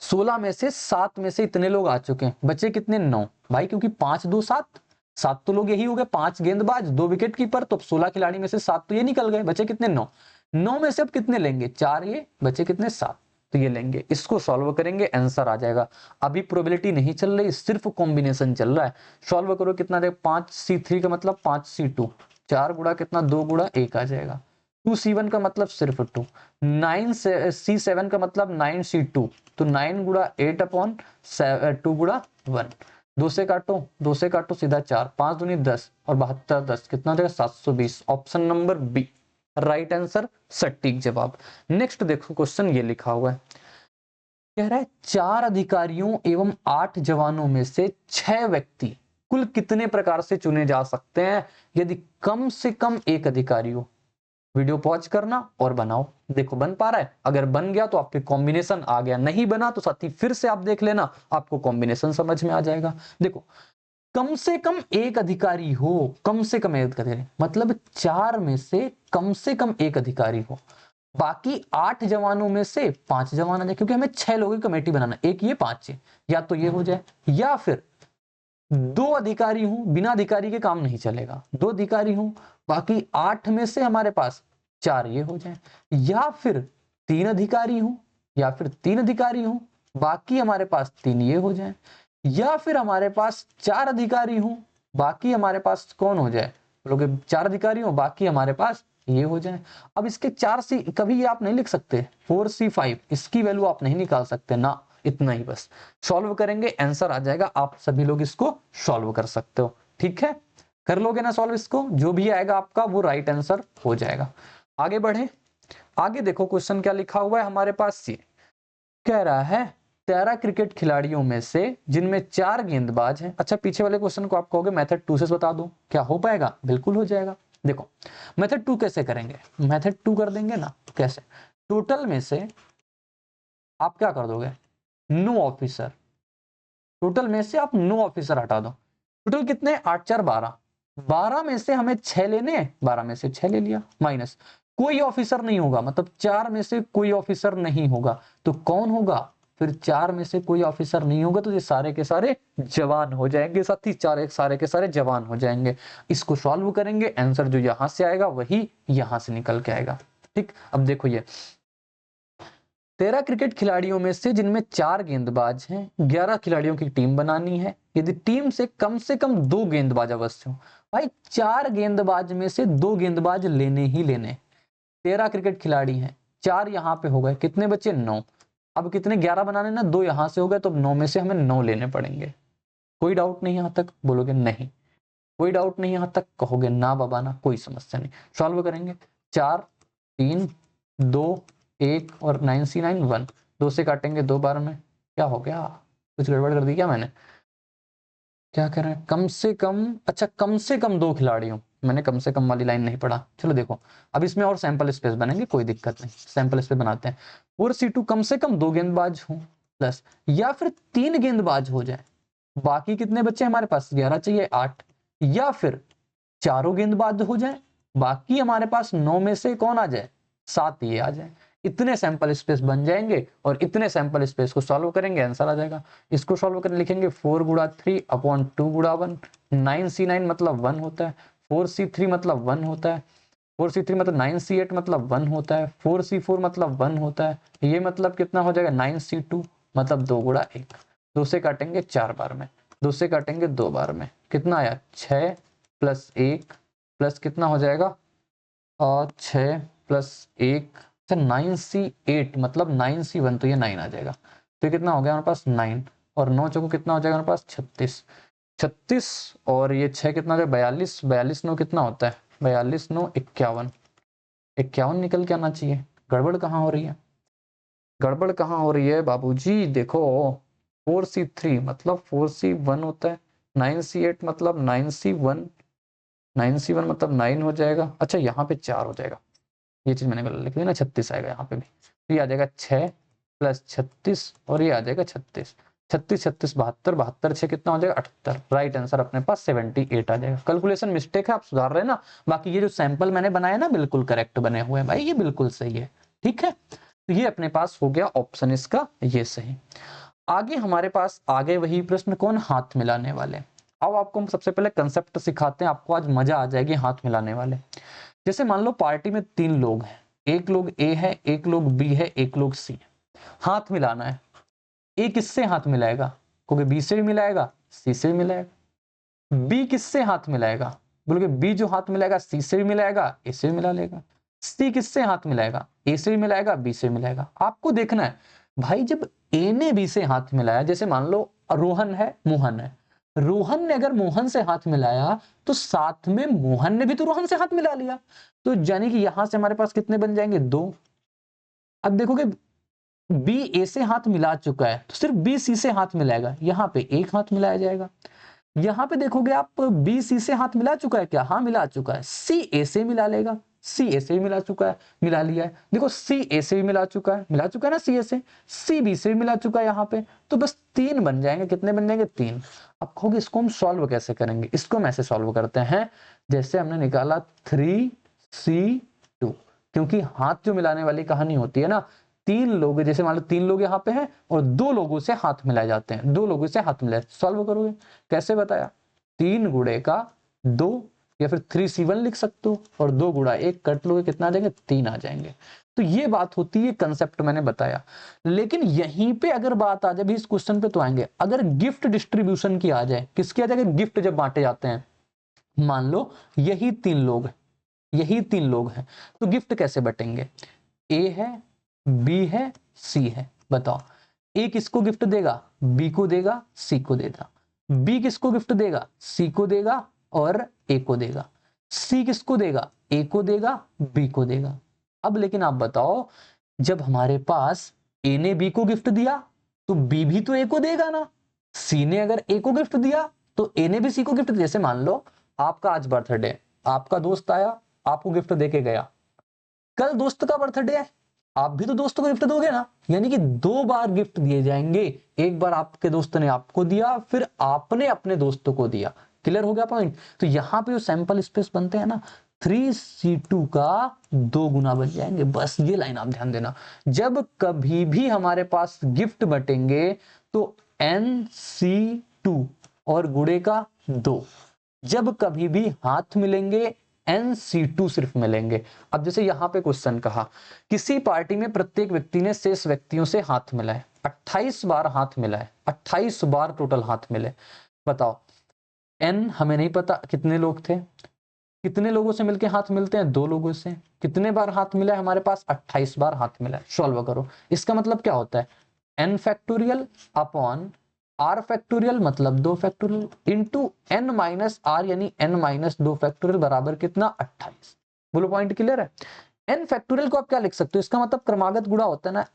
16 में से 7 में से इतने लोग आ चुके हैं, बचे कितने? 9 भाई, क्योंकि 5 2 7, 7 तो लोग यही हो गए, 5 गेंदबाज 2 विकेट कीपर, तो 16 खिलाड़ी में से 7 तो ये निकल गए, बचे कितने? 9। 9 में से अब कितने लेंगे? 4, ये बचे कितने? 7, तो ये लेंगे। इसको सॉल्व करेंगे, आंसर आ जाएगा। अभी प्रोबेबिलिटी नहीं चल रही, सिर्फ कॉम्बिनेशन चल रहा है। सॉल्व करो, कितना देगा? 5C3 का मतलब 5C2, 4 गुणा कितना? 2 गुणा 1 आ जाएगा, 2C1 का मतलब सिर्फ 2, 9C7 का मतलब 9C2, तो 9 गुड़ा 8 अपॉन 2 गुड़ा 1, 2 से काटो सीधा 4, 5 दूनी 10 और 72 10, कितना हो जाएगा 720। Option number B right answer, सटीक जवाब। नेक्स्ट देखो क्वेश्चन ये लिखा हुआ है, कह रहा है 4 अधिकारियों एवं 8 जवानों में से 6 व्यक्ति कुल कितने प्रकार से चुने जा सकते हैं यदि कम से कम एक अधिकारी हो। वीडियो पॉज करना और बनाओ, देखो बन पा रहा है, अगर बन गया तो आपके कॉम्बिनेशन आ गया, नहीं बना तो साथी फिर से आप देख लेना, आपको कॉम्बिनेशन समझ में आ जाएगा। देखो कम से कम एक अधिकारी हो, कम से कम एक अधिकारी मतलब 4 में से कम एक अधिकारी हो, बाकी 8 जवानों में से 5 जवान आ जाए, क्योंकि हमें 6 लोगों की कमेटी बनाना, एक ये 5 ये, या तो ये हो जाए, या फिर 2 अधिकारी हूं, बिना अधिकारी के काम नहीं चलेगा, 2 अधिकारी हूं, बाकी 8 में से हमारे पास 4 ये हो जाए, या फिर 3 अधिकारी हूं, या फिर 3 अधिकारी हूं, बाकी हमारे पास 3 ये हो जाए, या फिर हमारे पास 4 अधिकारी हूं, बाकी हमारे पास कौन हो जाए, बोलोगे 4 अधिकारी हो बाकी हमारे पास ये हो जाए। अब इसके 4C कभी ये आप नहीं लिख सकते, 4C5 इसकी वैल्यू आप नहीं निकाल सकते ना, इतना ही बस सॉल्व करेंगे आंसर आ जाएगा, आप सभी लोग इसको सॉल्व कर सकते हो। ठीक है, कर लोगे ना सॉल्व इसको, जो भी आएगा आपका वो राइट आंसर हो जाएगा। आगे बढ़े, आगे देखो क्वेश्चन क्या लिखा हुआ है हमारे पास, ये कह रहा है 13 क्रिकेट खिलाड़ियों में से जिनमें 4 गेंदबाज हैं। अच्छा पीछे वाले क्वेश्चन को आप कहोगे मेथड 2 से बता दो, क्या हो पाएगा, बिल्कुल हो जाएगा। देखो मेथड 2 कैसे करेंगे, मेथड 2 कर देंगे ना, कैसे, टोटल में से आप क्या कर दोगे, नो ऑफिसर, टोटल में से आप नो ऑफिसर हटा दो, टोटल कितने 8 4 12, 12 में से हमें 6 लेने, 12 में से 6 ले लिया, माइनस कोई ऑफिसर नहीं होगा, मतलब 4 में से कोई ऑफिसर नहीं होगा, तो कौन होगा, फिर 4 में से कोई ऑफिसर नहीं होगा तो ये सारे के सारे जवान हो जाएंगे साथी, सारे के सारे जवान हो जाएंगे। इसको सॉल्व करेंगे, आंसर जो यहां से आएगा वही यहां से निकल के आएगा। ठीक, अब देखो ये 13 क्रिकेट खिलाड़ियों में से जिनमें 4 गेंदबाज हैं, 11 खिलाड़ियों की टीम बनानी है, यदि टीम से कम 2 गेंदबाज अवश्य हो। भाई 4 गेंदबाज में से 2 गेंदबाज लेने ही लेने, 13 क्रिकेट खिलाड़ी हैं, 4 यहाँ पे हो गए, कितने बचे 9, अब कितने 11 बनाने ना, 2 यहाँ से हो गए, तो 9 में से हमें 9 लेने पड़ेंगे। कोई डाउट नहीं, यहाँ तक बोलोगे नहीं, कोई डाउट नहीं, यहाँ तक कहोगे ना बाबा ना, कोई समस्या नहीं। सॉल्व करेंगे, 4 3 2 1 और 9C9 1, 2 से काटेंगे 2 बार में, क्या हो गया, कुछ गड़बड़ कर दी क्या मैंने, क्या कर रहे हैं, कम से कम, अच्छा कम से कम 2 खिलाड़ी हो, मैंने कम से कम वाली लाइन नहीं पढ़ा, चलो देखो अब इसमें और सैंपल स्पेस बनेंगे, कोई दिक्कत नहीं, सैंपल स्पेस बनाते हैं। 4C2 कम से कम 2 गेंदबाज हो, प्लस या फिर 3 गेंदबाज हो जाए, बाकी कितने बच्चे हमारे पास 11 चाहिए 8, या फिर चारों गेंदबाज हो जाए, बाकी हमारे पास 9 में से कौन आ जाए, 7 ये आ जाए, इतने सैंपल स्पेस बन जाएंगे और इतने सैंपल स्पेस को सॉल्व करेंगे, आंसर आ जाएगा। इसको सॉल्व करने लिखेंगे 4 गुड़ा 3 अपॉन 2 गुड़ा 1, 9C9 मतलब 1 होता है, 4C3 मतलब 1 होता है, 4C3 मतलब 9C8 मतलब 1 होता है, 4C4 मतलब 1 होता है, ये मतलब कितना हो जाएगा 9C2 मतलब 2 गुड़ा 1, 2 से काटेंगे 4 बार में, 2 से काटेंगे 2 बार में, कितना आया 6 प्लस 1 प्लस कितना हो जाएगा 6 प्लस 1, अच्छा 9C8 मतलब 9C1, तो ये 9 आ जाएगा, तो कितना हो गया हमारे पास 9, और 9 चौको कितना हो जाएगा हमारे पास 36, 36 और ये 6 कितना हो जाएगा 42, 42 9 कितना होता है 42 9 51, 51 निकल के आना चाहिए, गड़बड़ कहाँ हो रही है, गड़बड़ कहाँ हो रही है बाबूजी, देखो 4C3 मतलब 4C1 होता है, 9C8 मतलब 9C1, 9C1 मतलब 9 हो जाएगा, अच्छा यहाँ पे 4 हो जाएगा, ये चीज मैंने गलत लिख दी ना, 36 आएगा यहाँ पे भी, तो ये आ जाएगा 6 प्लस 36 और ये आ जाएगा 36, 36 36 72, 72 6 कितना हो जाएगा 78, राइट आंसर अपने पास 78 आ जाएगा। कैलकुलेशन मिस्टेक है, आप सुधार रहे हैं ना, बाकी ये जो सैंपल मैंने बनाया ना बिल्कुल करेक्ट बने हुए हैं भाई, ये बिल्कुल सही है। ठीक है, तो ये अपने पास हो गया ऑप्शन इसका ये सही। आगे हमारे पास आगे वही प्रश्न, कौन हाथ मिलाने वाले। अब आपको हम सबसे पहले कंसेप्ट सिखाते हैं, आपको आज मजा आ जाएगी हाथ मिलाने वाले। जैसे मान लो पार्टी में 3 लोग हैं, एक लोग ए है, एक लोग बी है, एक लोग सी है, हाथ मिलाना है, ए किससे हाथ मिलाएगा, क्योंकि बी से भी मिलाएगा सी से भी मिलाएगा, बी किससे हाथ मिलाएगा, बोलोगे बी जो हाथ मिलाएगा सी से भी मिलाएगा ए से भी मिला लेगा, सी किससे हाथ मिलाएगा? ए से भी मिलाएगा, बी से भी मिलाएगा। आपको देखना है भाई, जब ए ने बी से हाथ मिलाया, जैसे मान लो रोहन है, मोहन है, रोहन ने अगर मोहन से हाथ मिलाया तो साथ में मोहन ने भी तो रोहन से हाथ मिला लिया, तो यानी कि यहां से हमारे पास कितने बन जाएंगे? 2। अब देखोगे बी ए से हाथ मिला चुका है तो सिर्फ बी सी से हाथ मिलाएगा, यहां पे एक हाथ मिलाया जाएगा। यहां पे देखोगे आप बी सी से हाथ मिला चुका है क्या? हाँ मिला चुका है। सी ए से मिला लेगा, सी ए से भी मिला चुका है, मिला लिया है। देखो सी ए से भी मिला चुका है, मिला चुका है ना सी ए से, सी बी से भी मिला चुका है यहाँ पे, तो बस 3 बन जाएंगे। कितने बन जाएंगे? 3। अब कहोगे इसको हम सॉल्व कैसे करेंगे? इसको हम ऐसे सॉल्व करते हैं जैसे हमने निकाला 3C2, क्योंकि हाथ जो मिलाने वाली कहानी होती है ना, 3 लोग, जैसे मान लो 3 लोग यहाँ पे हैं और 2 लोगों से हाथ मिलाए जाते हैं, 2 लोगों से हाथ मिलाए। सॉल्व करोगे कैसे बताया? 3 गुणे का 2, या फिर 3C1 लिख सकते हो, और 2 गुणा 1 कट लोगे, कितना आ जाएंगे? 3 आ जाएंगे। तो ये बात होती है, कंसेप्ट मैंने बताया। लेकिन यहीं पे अगर बात आ जाए भी, इस क्वेश्चन पे तो आएंगे, अगर गिफ्ट डिस्ट्रीब्यूशन की आ जाए, किसकी आ जाएगी? गिफ्ट जब बांटे जाते हैं, मान लो यही 3 लोग हैं, तो गिफ्ट कैसे बटेंगे? ए है, बी है, सी है। बताओ ए किसको गिफ्ट देगा? बी को देगा, सी को देगा। बी किसको गिफ्ट देगा? सी को देगा और ए को देगा। सी किसको देगा? ए को देगा, बी को देगा। अब लेकिन आप बताओ, जब हमारे पास ए ने बी को गिफ्ट दिया तो बी भी तो ए को देगा ना। सी ने अगर ए को गिफ्ट दिया तो ए ने भी सी को गिफ्ट दिया। जैसे मान लो आपका आज बर्थडे, आपका दोस्त आया, आपको गिफ्ट देके गया, कल दोस्त का बर्थडे है, आप भी तो दोस्त को गिफ्ट दोगे ना, यानी कि 2 बार गिफ्ट दिए जाएंगे। एक बार आपके दोस्त ने आपको दिया, फिर आपने अपने दोस्तों को दिया। क्लियर हो गया पॉइंट? तो यहां पे जो सैंपल स्पेस बनते हैं ना, 3C2 का 2 गुना बन जाएंगे। बस ये लाइन आप ध्यान देना, जब कभी भी हमारे पास गिफ्ट बटेंगे तो NC2 और गुणे का 2, जब कभी भी हाथ मिलेंगे NC2 सिर्फ मिलेंगे। अब जैसे यहां पे क्वेश्चन कहा, किसी पार्टी में प्रत्येक व्यक्ति ने शेष व्यक्तियों से हाथ मिलाए, 28 बार हाथ मिलाए, 28 बार टोटल हाथ मिले। बताओ N हमें नहीं पता कितने लोग थे, कितने लोगों से मिलके हाथ मिलते हैं? 2 लोगों से। कितने बार हाथ मिला है हमारे पास? 28 बार हाथ मिला है। सॉल्व करो। इसका मतलब क्या होता है? n factorial upon r factorial, मतलब 2 factorial, into n minus r, यानी n माइनस 2 फैक्टोरियल बराबर कितना? 28। बोलो पॉइंट क्लियर है? n फैक्टोरियल को आप क्या लिख सकते हो? इसका मतलब क्रमागत गुणा होता है ना,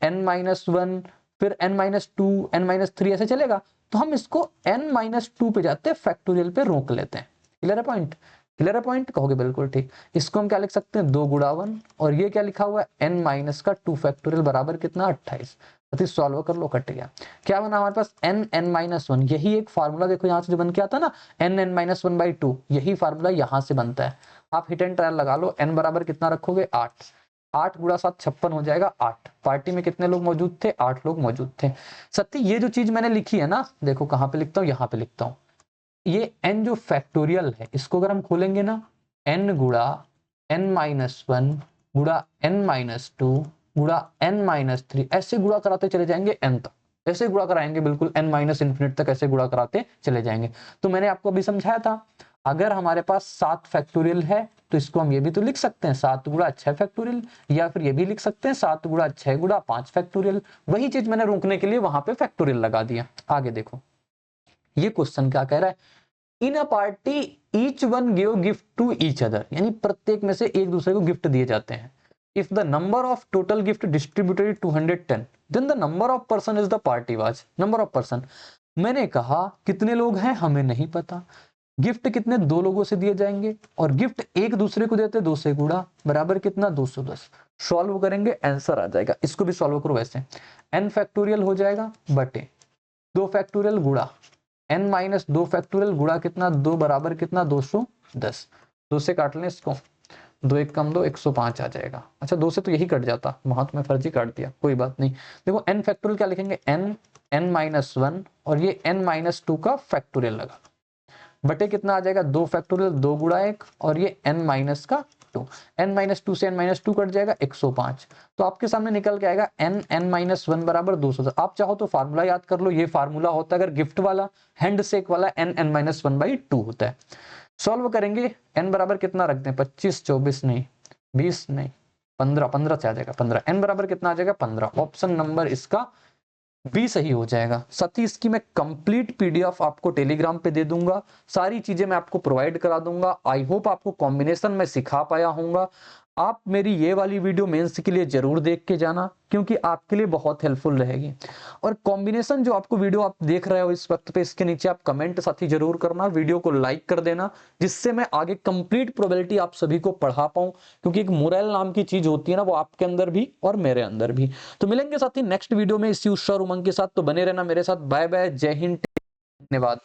n माइनस 1, फिर n माइनस 2, n माइनस 3, ऐसे चलेगा। तो हम इसको n माइनस 2 पे जाते, फैक्टोरियल पे रोक लेते हैं। क्लियर है पॉइंट? क्लियर है पॉइंट? कहोगे बिल्कुल ठीक। इसको हम क्या लिख सकते हैं? 2 गुणा 1, और ये क्या लिखा हुआ है? n माइनस का 2 फैक्टोरियल बराबर कितना? 28। तो सॉल्व कर लो, कट गया। क्या बना हमारे पास? n माइनस 1, यही एक फार्मूला देखो यहां से जो बन के आता ना, n माइनस 1/2, यही फार्मूला यहां से बनता है। आप हिट एंड ट्रायल लगा लो। n बराबर कितना रखोगे? 8। 8 गुणा 7 56 हो जाएगा 8। पार्टी में कितने लोग मौजूद थे? 8 लोग मौजूद थे। सत्य, ये जो चीज मैंने लिखी है ना, देखो कहां पे लिखता हूं, यहां पे लिखता हूं। ये n जो फैक्टोरियल है, इसको अगर हम खोलेंगे ना, n गुणा n माइनस 1 गुणा n माइनस 2 गुणा n माइनस 3, ऐसे गुणा कराते चले जाएंगे n तक, ऐसे गुणा कराएंगे बिल्कुल n माइनस इन्फिनिट तक, ऐसे गुणा कराते चले जाएंगे। तो मैंने आपको अभी समझाया था, अगर हमारे पास 7 फैक्टोरियल है तो इसको हम ये भी तो लिख सकते हैं 7 गुणा 6 फैक्टोरियल, या फिर ये भी लिख सकते हैं 7 गुणा 6 गुणा 5 फैक्टोरियल। वही चीज मैंने रोकने के लिए वहां पे फैक्टोरियल लगा दिया। आगे देखो, ये क्वेश्चन क्या कह रहा है? In a party each one give gift to each other, यानी प्रत्येक में से एक दूसरे को गिफ्ट दिए जाते हैं। If the number of total gift distributed 210, then the number of person is the party was. Number of person, मैंने कहा कितने लोग हैं हमें नहीं पता, गिफ्ट कितने? 2 लोगों से दिए जाएंगे, और गिफ्ट एक दूसरे को देते 2 से गुणा, बराबर कितना? 210। सॉल्व करेंगे, आंसर आ जाएगा। इसको भी सॉल्व करो वैसे, n फैक्टोरियल हो जाएगा बटे 2 फैक्टोरियल गुणा n माइनस 2 फैक्टोरियल गुणा कितना? 2 बराबर कितना? 210। 2 से काट लें इसको, 2 1 कम 2, 105 आ जाएगा। अच्छा 2 से तो यही कट जाता, वहां तो मैं फर्जी काट दिया, कोई बात नहीं। देखो n फैक्टोरियल क्या लिखेंगे? n माइनस 1, और ये n माइनस 2 का फैक्टोरियल लगा, बटे कितना आ जाएगा? 2 फैक्टोरियल 2 गुणा 1, और ये n माइनस का 2, n माइनस 2 से n माइनस 2 कट जाएगा 105। तो आपके सामने निकल के आएगा n माइनस 1 बराबर 200। आप चाहो तो फार्मूला याद कर लो, ये फार्मूला होता है अगर गिफ्ट वाला, हैंड शेक वाला n माइनस 1/2 होता है। सॉल्व करेंगे, n बराबर कितना रखते हैं? 25 24 नहीं, 20 नहीं, 15, 15 से आ जाएगा 15। n बराबर कितना आ जाएगा 15। ऑप्शन नंबर इसका बी सही हो जाएगा। साथ ही इसकी मैं कंप्लीट पीडीएफ आपको टेलीग्राम पे दे दूंगा, सारी चीजें मैं आपको प्रोवाइड करा दूंगा। आई होप आपको कॉम्बिनेशन में सिखा पाया हूंगा। आप मेरी ये वाली वीडियो मेंस के लिए जरूर देख के जाना, क्योंकि आपके लिए बहुत हेल्पफुल रहेगी। और कॉम्बिनेशन जो आपको वीडियो आप देख रहे हो इस वक्त पे, इसके नीचे आप कमेंट साथी जरूर करना, वीडियो को लाइक कर देना, जिससे मैं आगे कंप्लीट प्रोबेबिलिटी आप सभी को पढ़ा पाऊं। क्योंकि एक मोरल नाम की चीज होती है ना, वो आपके अंदर भी और मेरे अंदर भी। तो मिलेंगे साथी नेक्स्ट वीडियो में इसी उत्साह और उमंग के साथ। तो बने रहना मेरे साथ। बाय बाय, जय हिंद, धन्यवाद।